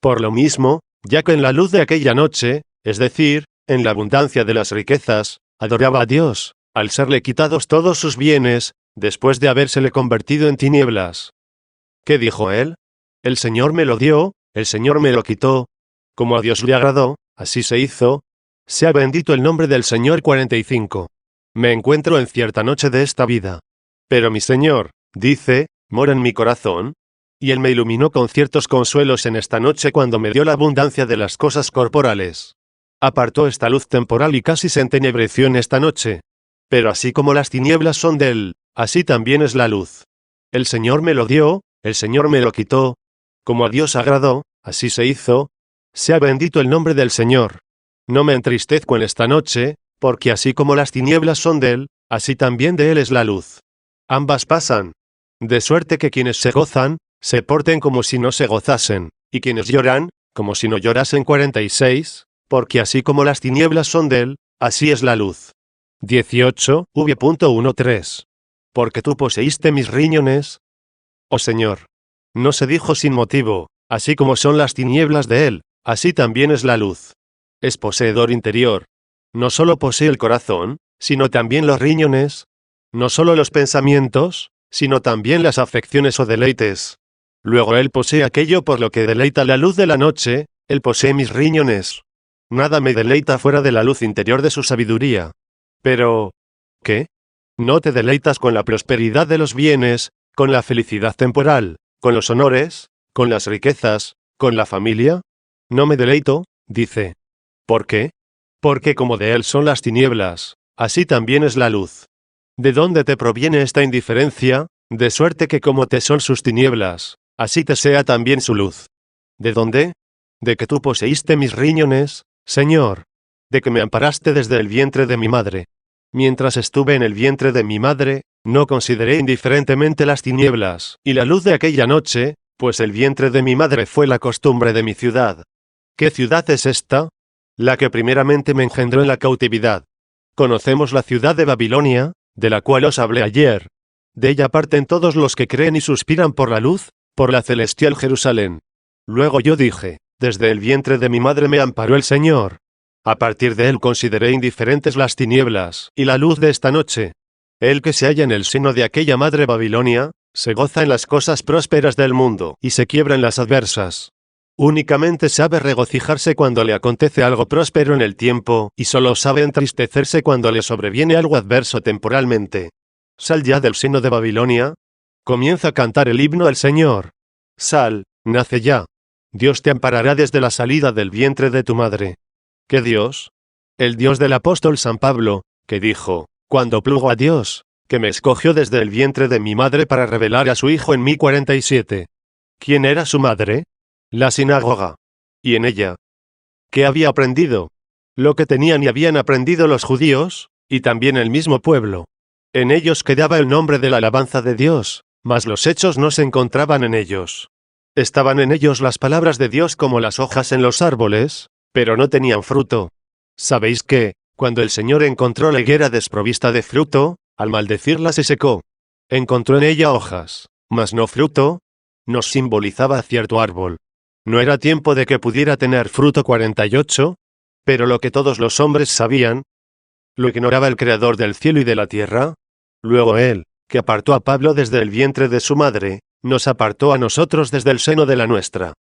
Por lo mismo, ya que en la luz de aquella noche, es decir, en la abundancia de las riquezas, adoraba a Dios, al serle quitados todos sus bienes, después de habérsele convertido en tinieblas. ¿Qué dijo él? El Señor me lo dio, el Señor me lo quitó. Como a Dios le agradó, así se hizo. Sea bendito el nombre del Señor. 45. Me encuentro en cierta noche de esta vida. Pero mi Señor, dice, mora en mi corazón. Y Él me iluminó con ciertos consuelos en esta noche cuando me dio la abundancia de las cosas corporales. Apartó esta luz temporal y casi se entenebreció en esta noche. Pero así como las tinieblas son de Él, así también es la luz. El Señor me lo dio, el Señor me lo quitó. Como a Dios agradó, así se hizo. Sea bendito el nombre del Señor. No me entristezco en esta noche, porque así como las tinieblas son de Él, así también de Él es la luz. Ambas pasan. De suerte que quienes se gozan, se porten como si no se gozasen, y quienes lloran, como si no llorasen. 46, porque así como las tinieblas son de Él, así es la luz. 18, v.13. Porque tú poseíste mis riñones. Oh Señor. No se dijo sin motivo, así como son las tinieblas de Él, así también es la luz. Es poseedor interior. No solo posee el corazón, sino también los riñones. No solo los pensamientos, sino también las afecciones o deleites. Luego Él posee aquello por lo que deleita la luz de la noche, Él posee mis riñones. Nada me deleita fuera de la luz interior de su sabiduría. Pero, ¿qué? ¿No te deleitas con la prosperidad de los bienes, con la felicidad temporal, con los honores, con las riquezas, con la familia? No me deleito, dice. ¿Por qué? Porque como de Él son las tinieblas, así también es la luz. ¿De dónde te proviene esta indiferencia? De suerte que como te son sus tinieblas, así te sea también su luz. ¿De dónde? De que tú poseíste mis riñones, Señor. De que me amparaste desde el vientre de mi madre. Mientras estuve en el vientre de mi madre, no consideré indiferentemente las tinieblas y la luz de aquella noche, pues el vientre de mi madre fue la costumbre de mi ciudad. ¿Qué ciudad es esta? La que primeramente me engendró en la cautividad. Conocemos la ciudad de Babilonia, de la cual os hablé ayer. De ella parten todos los que creen y suspiran por la luz, por la celestial Jerusalén. Luego yo dije, desde el vientre de mi madre me amparó el Señor. A partir de Él consideré indiferentes las tinieblas y la luz de esta noche. El que se halla en el seno de aquella madre Babilonia, se goza en las cosas prósperas del mundo y se quiebra en las adversas. Únicamente sabe regocijarse cuando le acontece algo próspero en el tiempo, y solo sabe entristecerse cuando le sobreviene algo adverso temporalmente. Sal ya del seno de Babilonia. Comienza a cantar el himno al Señor. Sal, nace ya. Dios te amparará desde la salida del vientre de tu madre. ¿Qué Dios? El Dios del apóstol San Pablo, que dijo, cuando plugo a Dios, que me escogió desde el vientre de mi madre para revelar a su Hijo en mí. 47. ¿Quién era su madre? La sinagoga. ¿Y en ella? ¿Qué había aprendido? Lo que tenían y habían aprendido los judíos, y también el mismo pueblo. En ellos quedaba el nombre de la alabanza de Dios, mas los hechos no se encontraban en ellos. Estaban en ellos las palabras de Dios como las hojas en los árboles, pero no tenían fruto. ¿Sabéis que, cuando el Señor encontró la higuera desprovista de fruto, al maldecirla se secó? Encontró en ella hojas, mas no fruto. Nos simbolizaba cierto árbol. No era tiempo de que pudiera tener fruto. 48. Pero lo que todos los hombres sabían, ¿lo ignoraba el Creador del cielo y de la tierra? Luego Él, que apartó a Pablo desde el vientre de su madre, nos apartó a nosotros desde el seno de la nuestra.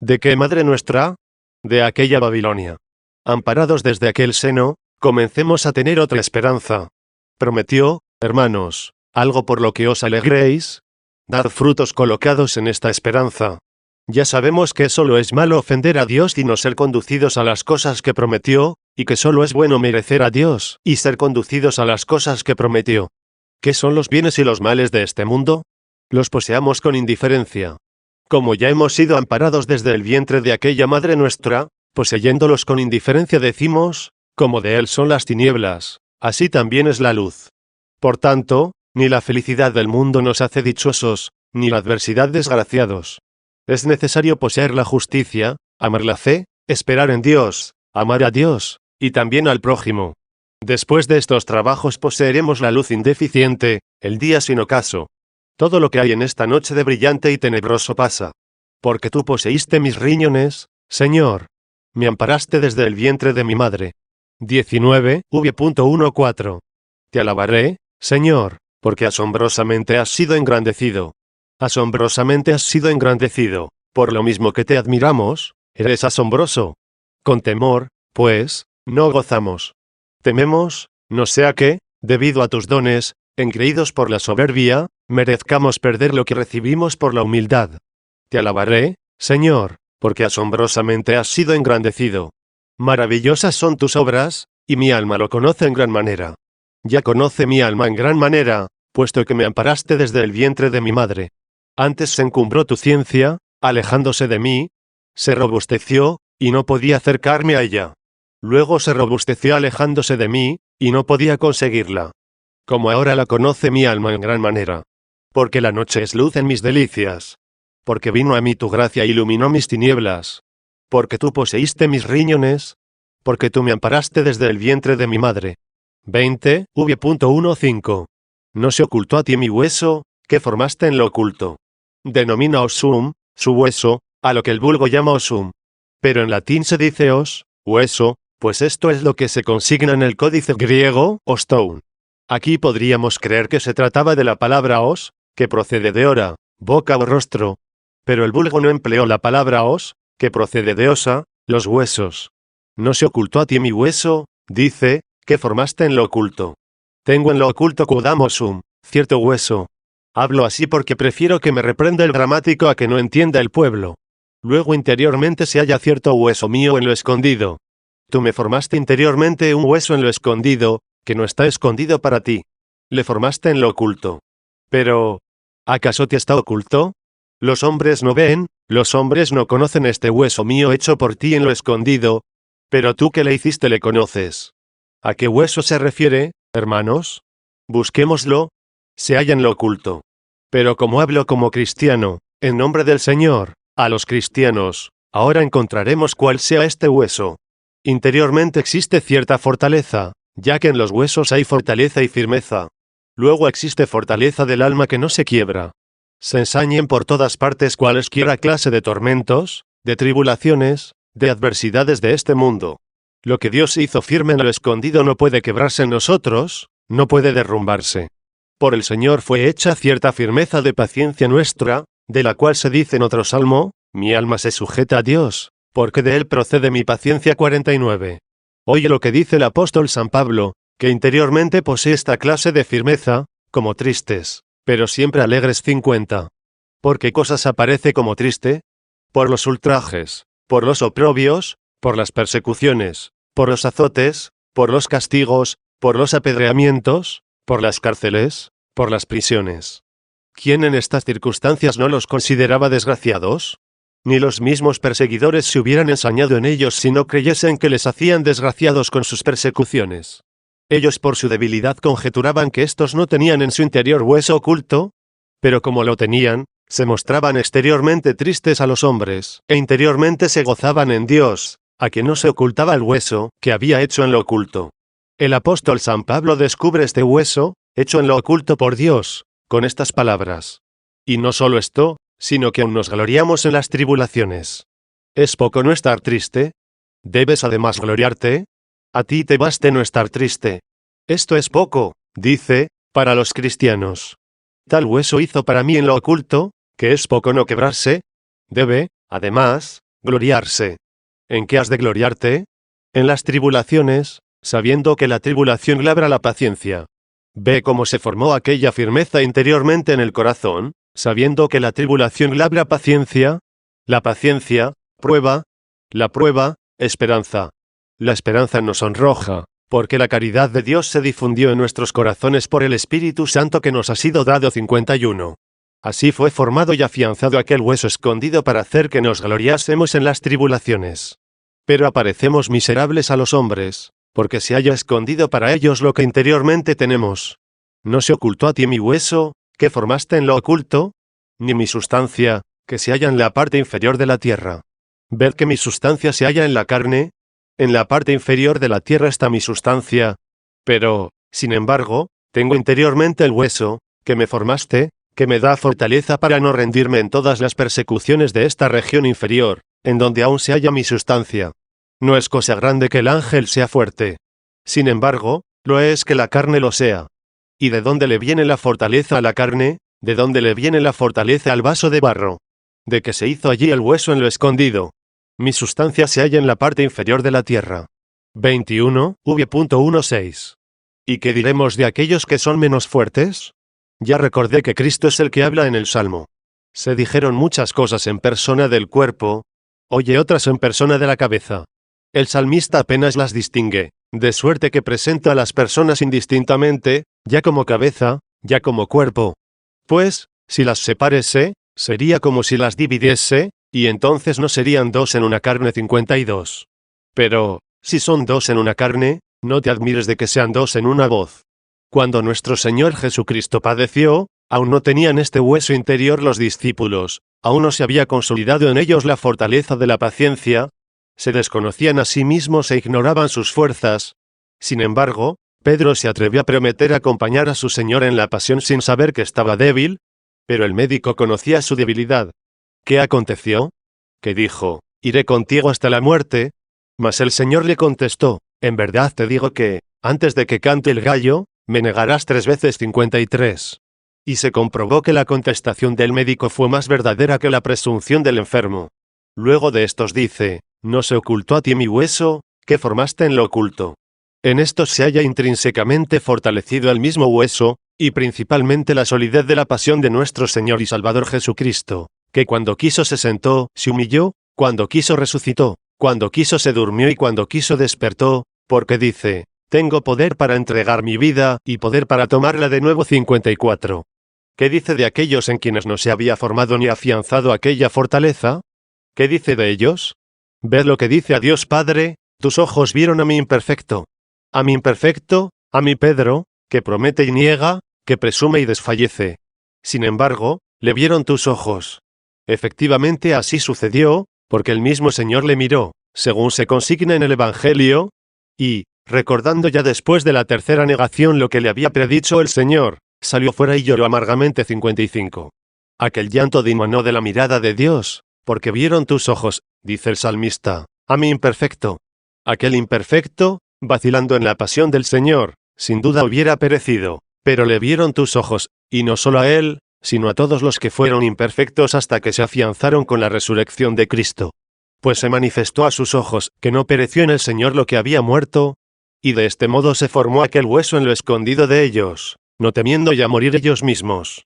¿De qué madre nuestra? De aquella Babilonia. Amparados desde aquel seno, comencemos a tener otra esperanza. Prometió, hermanos, algo por lo que os alegréis. Dad frutos colocados en esta esperanza. Ya sabemos que solo es malo ofender a Dios y no ser conducidos a las cosas que prometió, y que solo es bueno merecer a Dios y ser conducidos a las cosas que prometió. ¿Qué son los bienes y los males de este mundo? Los poseamos con indiferencia. Como ya hemos sido amparados desde el vientre de aquella madre nuestra, poseyéndolos con indiferencia decimos, como de Él son las tinieblas, así también es la luz. Por tanto, ni la felicidad del mundo nos hace dichosos, ni la adversidad desgraciados. Es necesario poseer la justicia, amar la fe, esperar en Dios, amar a Dios, y también al prójimo. Después de estos trabajos poseeremos la luz indeficiente, el día sin ocaso. Todo lo que hay en esta noche de brillante y tenebroso pasa. Porque tú poseíste mis riñones, Señor. Me amparaste desde el vientre de mi madre. 19, v.14. Te alabaré, Señor, porque asombrosamente has sido engrandecido. Asombrosamente has sido engrandecido, por lo mismo que te admiramos, eres asombroso. Con temor, pues, no gozamos. Tememos, no sea que, debido a tus dones, engreídos por la soberbia, merezcamos perder lo que recibimos por la humildad. Te alabaré, Señor, porque asombrosamente has sido engrandecido. Maravillosas son tus obras, y mi alma lo conoce en gran manera. Ya conoce mi alma en gran manera, puesto que me amparaste desde el vientre de mi madre. Antes se encumbró tu ciencia, alejándose de mí, se robusteció, y no podía acercarme a ella. Luego se robusteció alejándose de mí, y no podía conseguirla. Como ahora la conoce mi alma en gran manera. Porque la noche es luz en mis delicias. Porque vino a mí tu gracia e iluminó mis tinieblas. Porque tú poseíste mis riñones. Porque tú me amparaste desde el vientre de mi madre. 20, v.15. No se ocultó a ti mi hueso, que formaste en lo oculto. Denomina osum, su hueso, a lo que el vulgo llama osum. Pero en latín se dice os, hueso, pues esto es lo que se consigna en el códice griego, ostoun. Aquí podríamos creer que se trataba de la palabra os, que procede de ora, boca o rostro. Pero el vulgo no empleó la palabra os, que procede de osa, los huesos. No se ocultó a ti mi hueso, dice, que formaste en lo oculto. Tengo en lo oculto quodam osum, cierto hueso. Hablo así porque prefiero que me reprenda el gramático a que no entienda el pueblo. Luego interiormente se halla cierto hueso mío en lo escondido. Tú me formaste interiormente un hueso en lo escondido, que no está escondido para ti. Le formaste en lo oculto. Pero, ¿acaso te está oculto? Los hombres no ven, los hombres no conocen este hueso mío hecho por ti en lo escondido, pero tú que le hiciste le conoces. ¿A qué hueso se refiere, hermanos? Busquémoslo. Se halla en lo oculto. Pero como hablo como cristiano, en nombre del Señor, a los cristianos, ahora encontraremos cuál sea este hueso. Interiormente existe cierta fortaleza, ya que en los huesos hay fortaleza y firmeza. Luego existe fortaleza del alma que no se quiebra. Se ensañen por todas partes cualesquiera clase de tormentos, de tribulaciones, de adversidades de este mundo. Lo que Dios hizo firme en lo escondido no puede quebrarse en nosotros, no puede derrumbarse. Por el Señor fue hecha cierta firmeza de paciencia nuestra, de la cual se dice en otro salmo, mi alma se sujeta a Dios, porque de él procede mi paciencia. 49. Oye lo que dice el apóstol San Pablo, que interiormente posee esta clase de firmeza, como tristes, pero siempre alegres. 50. ¿Por qué cosas aparece como triste? Por los ultrajes, por los oprobios, por las persecuciones, por los azotes, por los castigos, por los apedreamientos, por las cárceles, por las prisiones. ¿Quién en estas circunstancias no los consideraba desgraciados? Ni los mismos perseguidores se hubieran ensañado en ellos si no creyesen que les hacían desgraciados con sus persecuciones. Ellos por su debilidad conjeturaban que éstos no tenían en su interior hueso oculto, pero como lo tenían, se mostraban exteriormente tristes a los hombres, e interiormente se gozaban en Dios, a quien no se ocultaba el hueso que había hecho en lo oculto. El apóstol San Pablo descubre este hueso, hecho en lo oculto por Dios, con estas palabras. Y no solo esto, sino que aún nos gloriamos en las tribulaciones. ¿Es poco no estar triste? ¿Debes además gloriarte? A ti te baste no estar triste. Esto es poco, dice, para los cristianos. Tal hueso hizo para mí en lo oculto, que es poco no quebrarse. Debe, además, gloriarse. ¿En qué has de gloriarte? En las tribulaciones, sabiendo que la tribulación labra la paciencia. Ve cómo se formó aquella firmeza interiormente en el corazón, sabiendo que la tribulación labra paciencia, la paciencia, prueba, la prueba, esperanza. La esperanza nos sonroja, porque la caridad de Dios se difundió en nuestros corazones por el Espíritu Santo que nos ha sido dado. 51. Así fue formado y afianzado aquel hueso escondido para hacer que nos gloriásemos en las tribulaciones. Pero aparecemos miserables a los hombres, porque se haya escondido para ellos lo que interiormente tenemos. No se ocultó a ti mi hueso, que formaste en lo oculto, ni mi sustancia, que se halla en la parte inferior de la tierra. Ved que mi sustancia se halla en la carne, en la parte inferior de la tierra está mi sustancia, pero, sin embargo, tengo interiormente el hueso, que me formaste, que me da fortaleza para no rendirme en todas las persecuciones de esta región inferior, en donde aún se halla mi sustancia. No es cosa grande que el ángel sea fuerte. Sin embargo, Lo es que la carne lo sea. ¿Y de dónde le viene la fortaleza a la carne? ¿De dónde le viene la fortaleza al vaso de barro? De que se hizo allí el hueso en lo escondido. Mi sustancia se halla en la parte inferior de la tierra. 21, v.16. ¿Y qué diremos de aquellos que son menos fuertes? Ya recordé que Cristo es el que habla en el Salmo. Se dijeron muchas cosas en persona del cuerpo, oye otras en persona de la cabeza. El salmista apenas las distingue, de suerte que presenta a las personas indistintamente, ya como cabeza, ya como cuerpo. Pues, si las separase, sería como si las dividiese, y entonces no serían dos en una carne 52. Pero, si son dos en una carne, no te admires de que sean dos en una voz. Cuando nuestro Señor Jesucristo padeció, aún no tenían este hueso interior los discípulos, aún no se había consolidado en ellos la fortaleza de la paciencia, se desconocían a sí mismos e ignoraban sus fuerzas. Sin embargo, Pedro se atrevió a prometer acompañar a su Señor en la pasión sin saber que estaba débil, pero el médico conocía su debilidad. ¿Qué aconteció? Que dijo, iré contigo hasta la muerte. Mas el Señor le contestó, en verdad te digo que, antes de que cante el gallo, me negarás 3 veces 53. Y se comprobó que la contestación del médico fue más verdadera que la presunción del enfermo. Luego de estos dice, no se ocultó a ti mi hueso, que formaste en lo oculto. En esto se halla intrínsecamente fortalecido el mismo hueso, y principalmente la solidez de la pasión de nuestro Señor y Salvador Jesucristo, que cuando quiso se sentó, se humilló, cuando quiso resucitó, cuando quiso se durmió y cuando quiso despertó, porque dice, tengo poder para entregar mi vida y poder para tomarla de nuevo 54. ¿Qué dice de aquellos en quienes no se había formado ni afianzado aquella fortaleza? ¿Qué dice de ellos? Ved lo que dice a Dios Padre, tus ojos vieron a mi imperfecto. A mi imperfecto, a mi Pedro, que promete y niega, que presume y desfallece. Sin embargo, le vieron tus ojos. Efectivamente así sucedió, porque el mismo Señor le miró, según se consigna en el Evangelio, y, recordando ya después de la tercera negación lo que le había predicho el Señor, salió fuera y lloró amargamente 55. Aquel llanto dimanó de la mirada de Dios, porque vieron tus ojos, dice el salmista, a mi imperfecto. Aquel imperfecto, vacilando en la pasión del Señor, sin duda hubiera perecido, pero le vieron tus ojos, y no solo a él, sino a todos los que fueron imperfectos hasta que se afianzaron con la resurrección de Cristo. Pues se manifestó a sus ojos que no pereció en el Señor lo que había muerto, y de este modo se formó aquel hueso en lo escondido de ellos, no temiendo ya morir ellos mismos.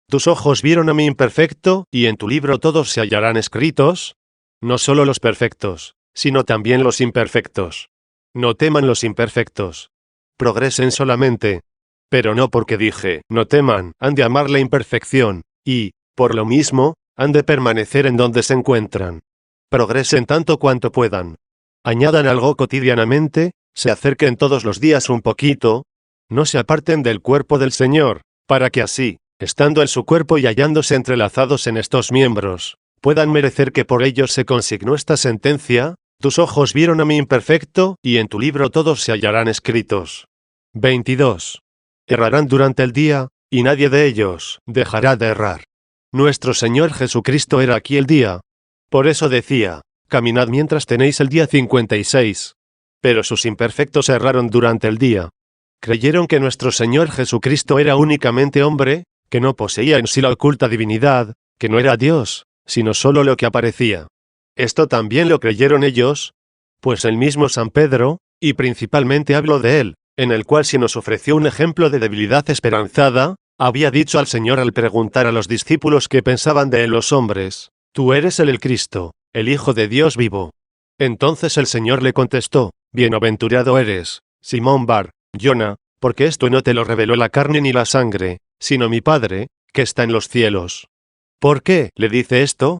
Tus ojos vieron a mi imperfecto, y en tu libro todos se hallarán escritos, no solo los perfectos, sino también los imperfectos. No teman los imperfectos. Progresen solamente. Pero no porque dije, no teman, han de amar la imperfección, y, por lo mismo, han de permanecer en donde se encuentran. Progresen tanto cuanto puedan. Añadan algo cotidianamente, se acerquen todos los días un poquito, no se aparten del cuerpo del Señor, para que así, estando en su cuerpo y hallándose entrelazados en estos miembros, puedan merecer que por ellos se consignó esta sentencia, tus ojos vieron a mi imperfecto, y en tu libro todos se hallarán escritos. 22. Errarán durante el día, y nadie de ellos dejará de errar. Nuestro Señor Jesucristo era aquí el día. Por eso decía, caminad mientras tenéis el día 56. Pero sus imperfectos erraron durante el día. Creyeron que nuestro Señor Jesucristo era únicamente hombre, que no poseía en sí la oculta divinidad, que no era Dios, sino solo lo que aparecía. Esto también lo creyeron ellos, pues el mismo San Pedro, y principalmente hablo de él, en el cual se nos ofreció un ejemplo de debilidad esperanzada, había dicho al Señor al preguntar a los discípulos qué pensaban de él los hombres, tú eres el Cristo, el Hijo de Dios vivo. Entonces el Señor le contestó, bienaventurado eres, Simón Bar, Jona, porque esto no te lo reveló la carne ni la sangre, sino mi Padre, que está en los cielos. ¿Por qué le dice esto?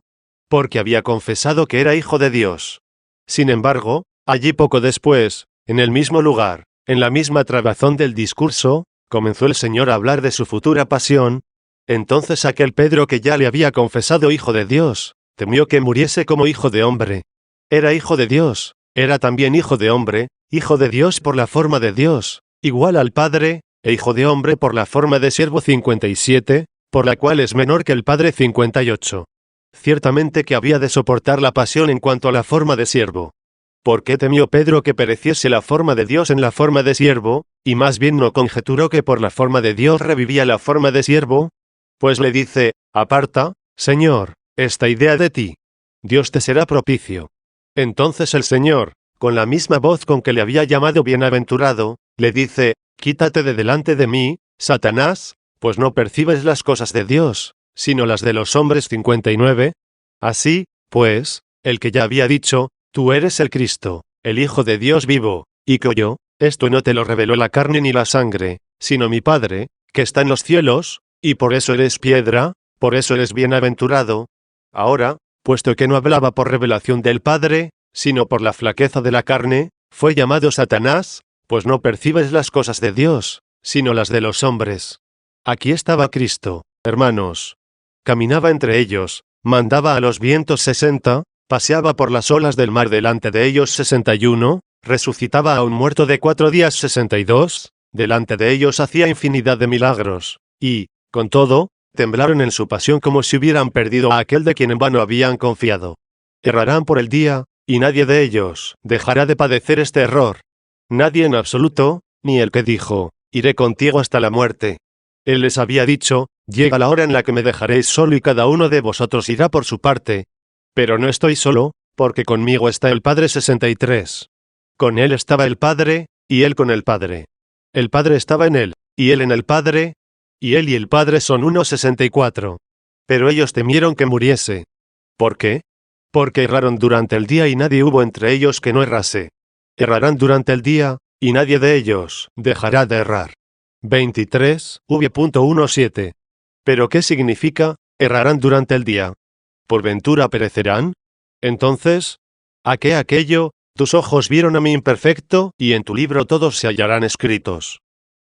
Porque había confesado que era Hijo de Dios. Sin embargo, allí poco después, en el mismo lugar, en la misma trabazón del discurso, comenzó el Señor a hablar de su futura pasión. Entonces aquel Pedro que ya le había confesado Hijo de Dios, temió que muriese como hijo de hombre. Era hijo de Dios, era también hijo de hombre, hijo de Dios por la forma de Dios, igual al Padre, e hijo de hombre por la forma de siervo 57, por la cual es menor que el Padre 58. Ciertamente que había de soportar la pasión en cuanto a la forma de siervo. ¿Por qué temió Pedro que pereciese la forma de Dios en la forma de siervo, y más bien no conjeturó que por la forma de Dios revivía la forma de siervo? Pues le dice, aparta, Señor, esta idea de ti. Dios te será propicio. Entonces el Señor, con la misma voz con que le había llamado bienaventurado, le dice, quítate de delante de mí, Satanás, pues no percibes las cosas de Dios, sino las de los hombres. 59. Así, pues, el que ya había dicho, tú eres el Cristo, el Hijo de Dios vivo, y que oyó, esto no te lo reveló la carne ni la sangre, sino mi Padre, que está en los cielos, y por eso eres piedra, por eso eres bienaventurado. Ahora, puesto que no hablaba por revelación del Padre, sino por la flaqueza de la carne, fue llamado Satanás, pues no percibes las cosas de Dios, sino las de los hombres. Aquí estaba Cristo, hermanos. Caminaba entre ellos, mandaba a los vientos 60, paseaba por las olas del mar delante de ellos 61, resucitaba a un muerto de 4 días 62, delante de ellos hacía infinidad de milagros, y, con todo, temblaron en su pasión como si hubieran perdido a aquel de quien en vano habían confiado. Errarán por el día, y nadie de ellos dejará de padecer este error. Nadie en absoluto, ni el que dijo, iré contigo hasta la muerte. Él les había dicho, llega la hora en la que me dejaréis solo y cada uno de vosotros irá por su parte. Pero no estoy solo, porque conmigo está el Padre. 63. Con él estaba el Padre, y él con el Padre. El Padre estaba en él, y él en el Padre, y él y el Padre son uno. 64. Pero ellos temieron que muriese. ¿Por qué? Porque erraron durante el día y nadie hubo entre ellos que no errase. Errarán durante el día, y nadie de ellos dejará de errar. 23, v.17. ¿Pero qué significa, errarán durante el día? ¿Por ventura perecerán? Entonces, ¿a qué aquello? Tus ojos vieron a mi imperfecto, y en tu libro todos se hallarán escritos.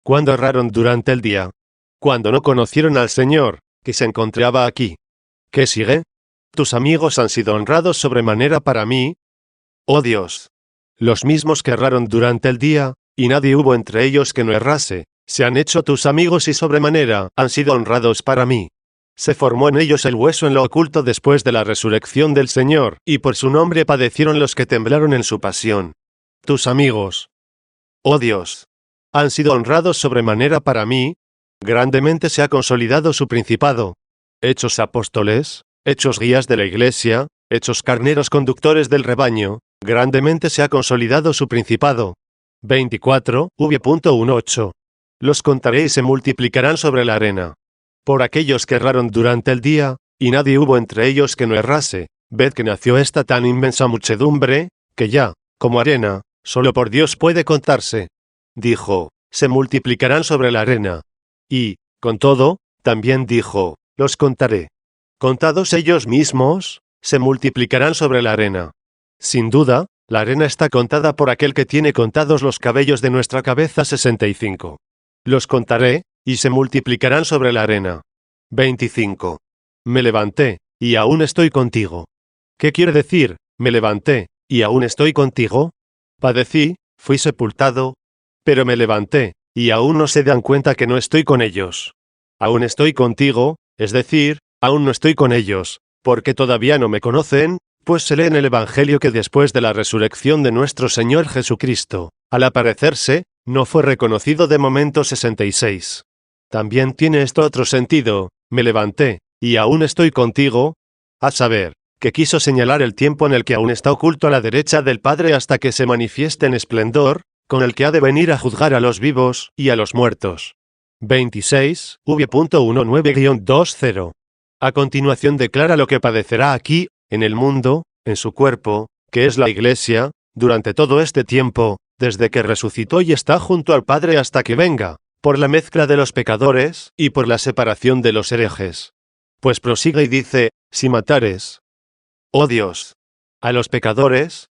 ¿Cuándo erraron durante el día? Cuando no conocieron al Señor, que se encontraba aquí. ¿Qué sigue? Tus amigos han sido honrados sobremanera para mí. Oh Dios. Los mismos que erraron durante el día, y nadie hubo entre ellos que no errase, se han hecho tus amigos y sobremanera han sido honrados para mí. Se formó en ellos el hueso en lo oculto después de la resurrección del Señor, y por su nombre padecieron los que temblaron en su pasión. Tus amigos. Oh Dios. Han sido honrados sobremanera para mí. Grandemente se ha consolidado su principado. Hechos apóstoles, hechos guías de la Iglesia, hechos carneros conductores del rebaño, grandemente se ha consolidado su principado. 24, v.18. Los contaré y se multiplicarán sobre la arena. Por aquellos que erraron durante el día, y nadie hubo entre ellos que no errase, ved que nació esta tan inmensa muchedumbre, que ya, como arena, solo por Dios puede contarse. Dijo, se multiplicarán sobre la arena. Y, con todo, también dijo, los contaré. Contados ellos mismos, se multiplicarán sobre la arena. Sin duda, la arena está contada por aquel que tiene contados los cabellos de nuestra cabeza. 65. Los contaré, y se multiplicarán sobre la arena. 25. Me levanté, y aún estoy contigo. ¿Qué quiere decir, me levanté, y aún estoy contigo? Padecí, fui sepultado, pero me levanté, y aún no se dan cuenta que no estoy con ellos. Aún estoy contigo, es decir, aún no estoy con ellos, porque todavía no me conocen, pues se lee en el Evangelio que después de la resurrección de nuestro Señor Jesucristo, al aparecerse, no fue reconocido de momento. 66. También tiene esto otro sentido, me levanté, y aún estoy contigo, a saber, que quiso señalar el tiempo en el que aún está oculto a la derecha del Padre hasta que se manifieste en esplendor, con el que ha de venir a juzgar a los vivos y a los muertos. 26, v.19-20. A continuación declara lo que padecerá aquí, en el mundo, en su cuerpo, que es la Iglesia, durante todo este tiempo, desde que resucitó y está junto al Padre hasta que venga, por la mezcla de los pecadores, y por la separación de los herejes. Pues prosigue y dice, si matares, oh Dios, a los pecadores,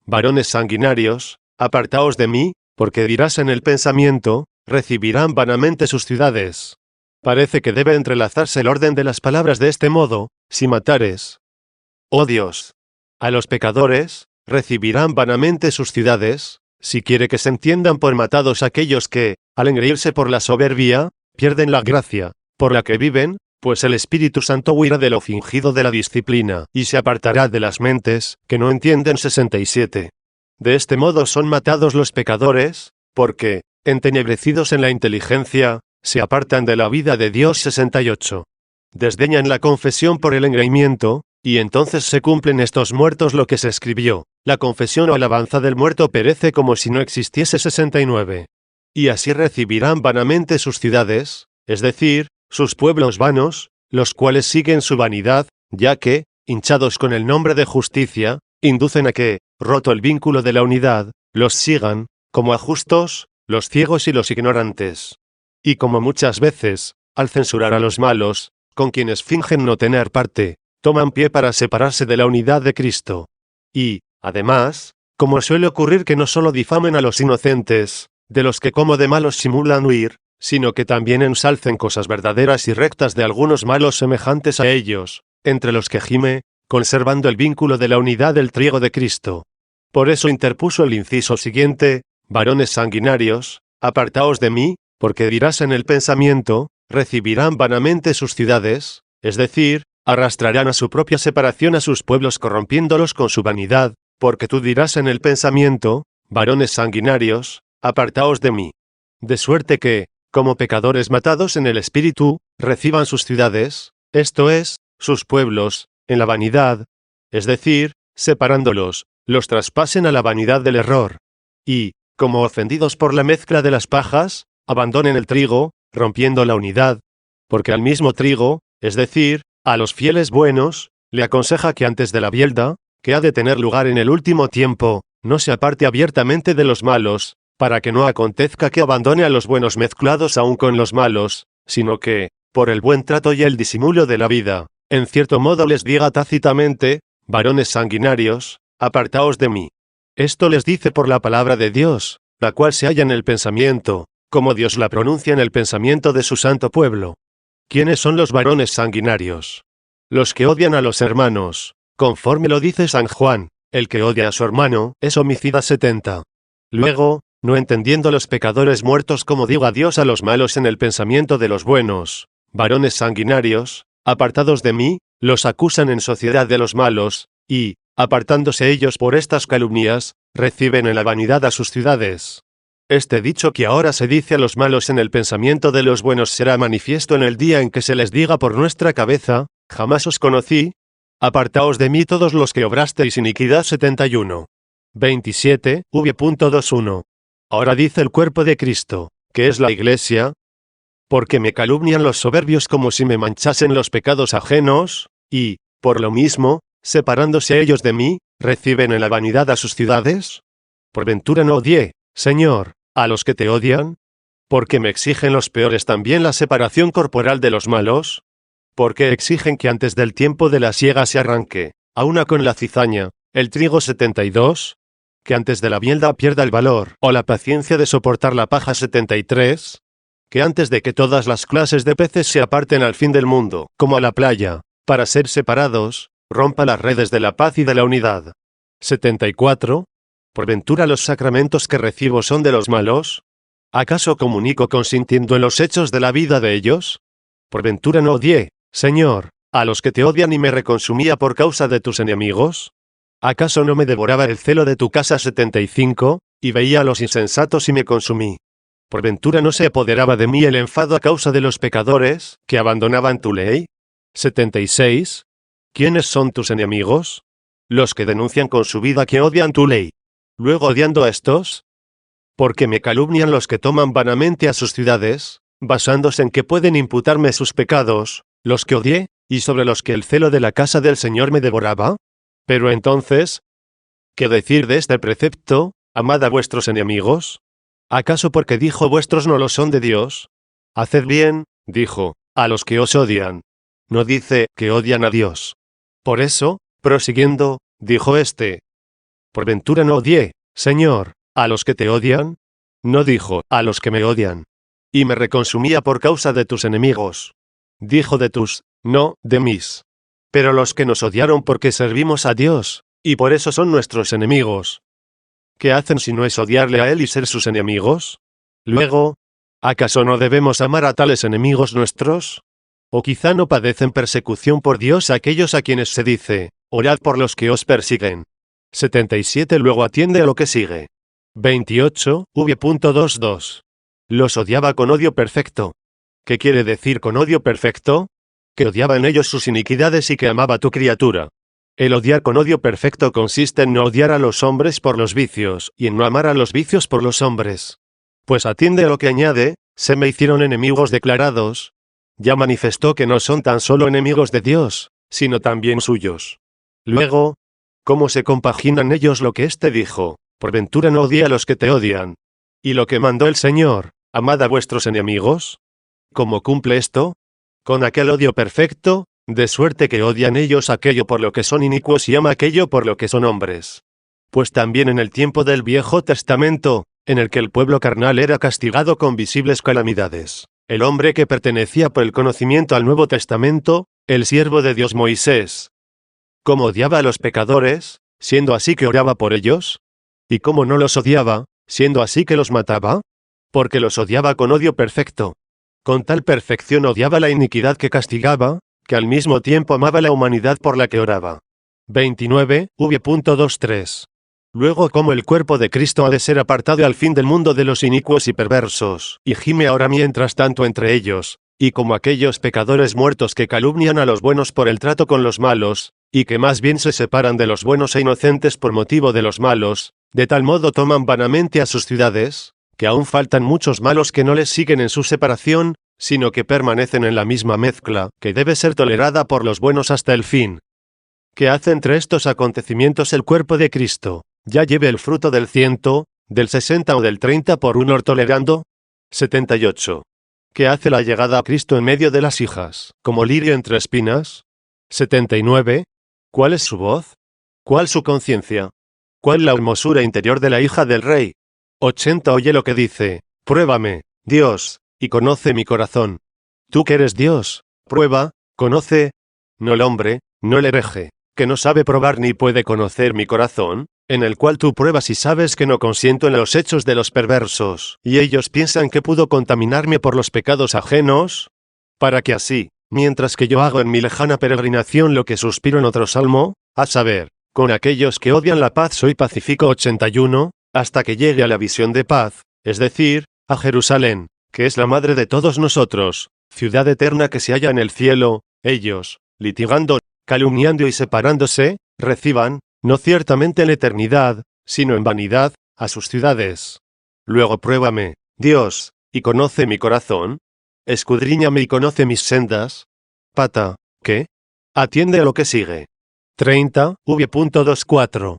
varones sanguinarios, apartaos de mí, porque dirás en el pensamiento, recibirán vanamente sus ciudades. Parece que debe entrelazarse el orden de las palabras de este modo, si matares, oh Dios, a los pecadores, recibirán vanamente sus ciudades, si quiere que se entiendan por matados aquellos que, al engreírse por la soberbia, pierden la gracia, por la que viven, pues el Espíritu Santo huirá de lo fingido de la disciplina, y se apartará de las mentes, que no entienden. 67. De este modo son matados los pecadores, porque, entenebrecidos en la inteligencia, se apartan de la vida de Dios. 68. Desdeñan la confesión por el engreimiento, y entonces se cumplen estos muertos lo que se escribió: la confesión o alabanza del muerto perece como si no existiese. 69. Y así recibirán vanamente sus ciudades, es decir, sus pueblos vanos, los cuales siguen su vanidad, ya que, hinchados con el nombre de justicia, inducen a que, roto el vínculo de la unidad, los sigan, como a justos, los ciegos y los ignorantes. Y como muchas veces, al censurar a los malos, con quienes fingen no tener parte, toman pie para separarse de la unidad de Cristo. Y, además, como suele ocurrir que no solo difamen a los inocentes, de los que como de malos simulan huir, sino que también ensalcen cosas verdaderas y rectas de algunos malos semejantes a ellos, entre los que gime, conservando el vínculo de la unidad del trigo de Cristo. Por eso interpuso el inciso siguiente: varones sanguinarios, apartaos de mí, porque dirás en el pensamiento, recibirán vanamente sus ciudades, es decir, arrastrarán a su propia separación a sus pueblos corrompiéndolos con su vanidad, porque tú dirás en el pensamiento, varones sanguinarios, apartaos de mí. De suerte que, como pecadores matados en el espíritu, reciban sus ciudades, esto es, sus pueblos, en la vanidad, es decir, separándolos, los traspasen a la vanidad del error. Y, como ofendidos por la mezcla de las pajas, abandonen el trigo, rompiendo la unidad, porque al mismo trigo, es decir, a los fieles buenos, le aconseja que antes de la bielda, que ha de tener lugar en el último tiempo, no se aparte abiertamente de los malos, para que no acontezca que abandone a los buenos mezclados aún con los malos, sino que, por el buen trato y el disimulo de la vida, en cierto modo les diga tácitamente, varones sanguinarios, apartaos de mí. Esto les dice por la palabra de Dios, la cual se halla en el pensamiento, como Dios la pronuncia en el pensamiento de su santo pueblo. ¿Quiénes son los varones sanguinarios? Los que odian a los hermanos, conforme lo dice San Juan: el que odia a su hermano es homicida. 70. Luego, no entendiendo los pecadores muertos como diga Dios a los malos en el pensamiento de los buenos, varones sanguinarios, apartados de mí, los acusan en sociedad de los malos, y, apartándose ellos por estas calumnias, reciben en la vanidad a sus ciudades. Este dicho que ahora se dice a los malos en el pensamiento de los buenos será manifiesto en el día en que se les diga por nuestra cabeza: jamás os conocí, apartaos de mí todos los que obrasteis iniquidad. 71. 27, v.21. Ahora dice el cuerpo de Cristo, que es la Iglesia: porque me calumnian los soberbios como si me manchasen los pecados ajenos, y, por lo mismo, separándose ellos de mí, reciben en la vanidad a sus ciudades. Por ventura no odié, Señor, a los que te odian, porque me exigen los peores también la separación corporal de los malos, porque exigen que antes del tiempo de la siega se arranque, a una con la cizaña, el trigo. 72, que antes de la bielda pierda el valor o la paciencia de soportar la paja. 73, que antes de que todas las clases de peces se aparten al fin del mundo, como a la playa, para ser separados, rompa las redes de la paz y de la unidad. 74. ¿Por ventura los sacramentos que recibo son de los malos? ¿Acaso comunico consintiendo en los hechos de la vida de ellos? ¿Por ventura no odié, Señor, a los que te odian y me reconsumía por causa de tus enemigos? ¿Acaso no me devoraba el celo de tu casa? 75, y veía a los insensatos y me consumí. ¿Por ventura no se apoderaba de mí el enfado a causa de los pecadores, que abandonaban tu ley? 76. ¿Quiénes son tus enemigos? Los que denuncian con su vida que odian tu ley. Luego odiando a estos, porque me calumnian los que toman vanamente a sus ciudades, basándose en que pueden imputarme sus pecados, los que odié, y sobre los que el celo de la casa del Señor me devoraba. Pero entonces, ¿qué decir de este precepto? Amad a vuestros enemigos. ¿Acaso porque dijo vuestros no lo son de Dios? Haced bien, dijo, a los que os odian. No dice que odian a Dios. Por eso, prosiguiendo, dijo por ventura no odié, Señor, a los que te odian. No dijo, a los que me odian. Y me reconsumía por causa de tus enemigos. Dijo de tus, no, de mis. Pero los que nos odiaron porque servimos a Dios, y por eso son nuestros enemigos. ¿Qué hacen si no es odiarle a Él y ser sus enemigos? Luego, ¿acaso no debemos amar a tales enemigos nuestros? ¿O quizá no padecen persecución por Dios aquellos a quienes se dice, orad por los que os persiguen? 77 Luego atiende a lo que sigue. 28, v.22. Los odiaba con odio perfecto. ¿Qué quiere decir con odio perfecto? Que odiaba en ellos sus iniquidades y que amaba a tu criatura. El odiar con odio perfecto consiste en no odiar a los hombres por los vicios, y en no amar a los vicios por los hombres. Pues atiende a lo que añade, se me hicieron enemigos declarados. Ya manifestó que no son tan solo enemigos de Dios, sino también suyos. Luego, ¿cómo se compaginan ellos lo que éste dijo? Por ventura no odie a los que te odian. Y lo que mandó el Señor, amad a vuestros enemigos. ¿Cómo cumple esto? Con aquel odio perfecto, de suerte que odian ellos aquello por lo que son inicuos y ama aquello por lo que son hombres. Pues también en el tiempo del Viejo Testamento, en el que el pueblo carnal era castigado con visibles calamidades, el hombre que pertenecía por el conocimiento al Nuevo Testamento, el siervo de Dios Moisés, ¿cómo odiaba a los pecadores, siendo así que oraba por ellos? ¿Y cómo no los odiaba, siendo así que los mataba? Porque los odiaba con odio perfecto. Con tal perfección odiaba la iniquidad que castigaba, que al mismo tiempo amaba la humanidad por la que oraba. 29, v.23. Luego como el cuerpo de Cristo ha de ser apartado al fin del mundo de los inicuos y perversos, y gime ahora mientras tanto entre ellos, y como aquellos pecadores muertos que calumnian a los buenos por el trato con los malos, y que más bien se separan de los buenos e inocentes por motivo de los malos, de tal modo toman vanamente a sus ciudades, que aún faltan muchos malos que no les siguen en su separación, sino que permanecen en la misma mezcla, que debe ser tolerada por los buenos hasta el fin. ¿Qué hace entre estos acontecimientos el cuerpo de Cristo? ¿Ya lleve el fruto del 100, del 60 o del 30 por uno tolerando? 78. ¿Qué hace la llegada a Cristo en medio de las hijas, como lirio entre espinas? 79. ¿Cuál es su voz? ¿Cuál su conciencia? ¿Cuál la hermosura interior de la hija del rey? 80 Oye lo que dice, pruébame, Dios, y conoce mi corazón. Tú que eres Dios, prueba, conoce, no el hombre, no el hereje, que no sabe probar ni puede conocer mi corazón, en el cual tú pruebas y sabes que no consiento en los hechos de los perversos, y ellos piensan que pudo contaminarme por los pecados ajenos, para que así, mientras que yo hago en mi lejana peregrinación lo que suspiro en otro salmo, a saber, con aquellos que odian la paz soy pacífico 81, hasta que llegue a la visión de paz, es decir, a Jerusalén, que es la madre de todos nosotros, ciudad eterna que se halla en el cielo, ellos, litigando, calumniando y separándose, reciban, no ciertamente en la eternidad, sino en vanidad, a sus ciudades. Luego pruébame, Dios, y conoce mi corazón. Escudriñame y conoce mis sendas. Pata, ¿qué? Atiende a lo que sigue. 30, v.24.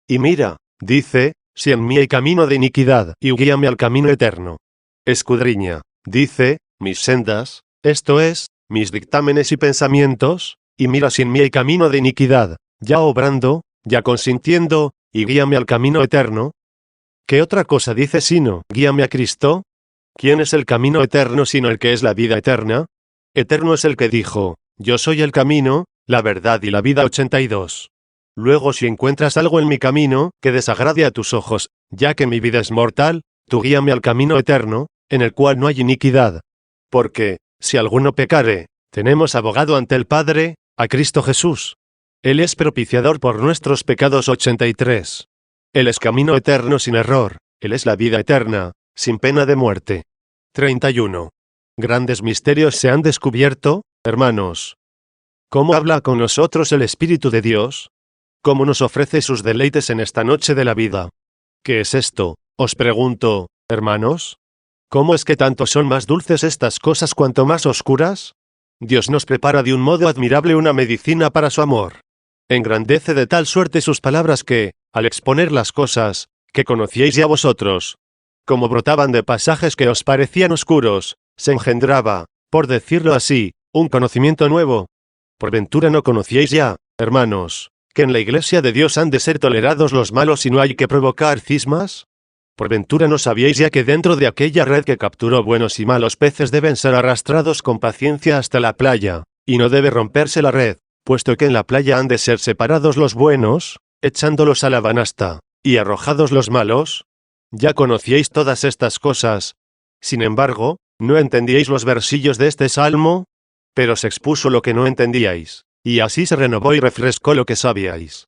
Y mira, dice, si en mí hay camino de iniquidad, y guíame al camino eterno. Escudriña, dice, mis sendas, esto es, mis dictámenes y pensamientos, y mira si en mí hay camino de iniquidad, ya obrando, ya consintiendo, y guíame al camino eterno. ¿Qué otra cosa dice sino, guíame a Cristo? ¿Quién es el camino eterno sino el que es la vida eterna? Eterno es el que dijo, yo soy el camino, la verdad y la vida 82. Luego si encuentras algo en mi camino, que desagrade a tus ojos, ya que mi vida es mortal, tú guíame al camino eterno, en el cual no hay iniquidad. Porque, si alguno pecare, tenemos abogado ante el Padre, a Cristo Jesús. Él es propiciador por nuestros pecados 83. Él es camino eterno sin error, Él es la vida eterna, sin pena de muerte. 31. Grandes misterios se han descubierto, hermanos. ¿Cómo habla con nosotros el Espíritu de Dios? ¿Cómo nos ofrece sus deleites en esta noche de la vida? ¿Qué es esto? Os pregunto, hermanos. ¿Cómo es que tanto son más dulces estas cosas cuanto más oscuras? Dios nos prepara de un modo admirable una medicina para su amor. Engrandece de tal suerte sus palabras que, al exponer las cosas, que conocíais ya vosotros, como brotaban de pasajes que os parecían oscuros, se engendraba, por decirlo así, un conocimiento nuevo. Por ventura no conocíais ya, hermanos, que en la iglesia de Dios han de ser tolerados los malos y no hay que provocar cismas. Por ventura no sabíais ya que dentro de aquella red que capturó buenos y malos peces deben ser arrastrados con paciencia hasta la playa, y no debe romperse la red, puesto que en la playa han de ser separados los buenos, echándolos a la banasta, y arrojados los malos. Ya conocíais todas estas cosas. Sin embargo, ¿no entendíais los versillos de este salmo? Pero se expuso lo que no entendíais, y así se renovó y refrescó lo que sabíais.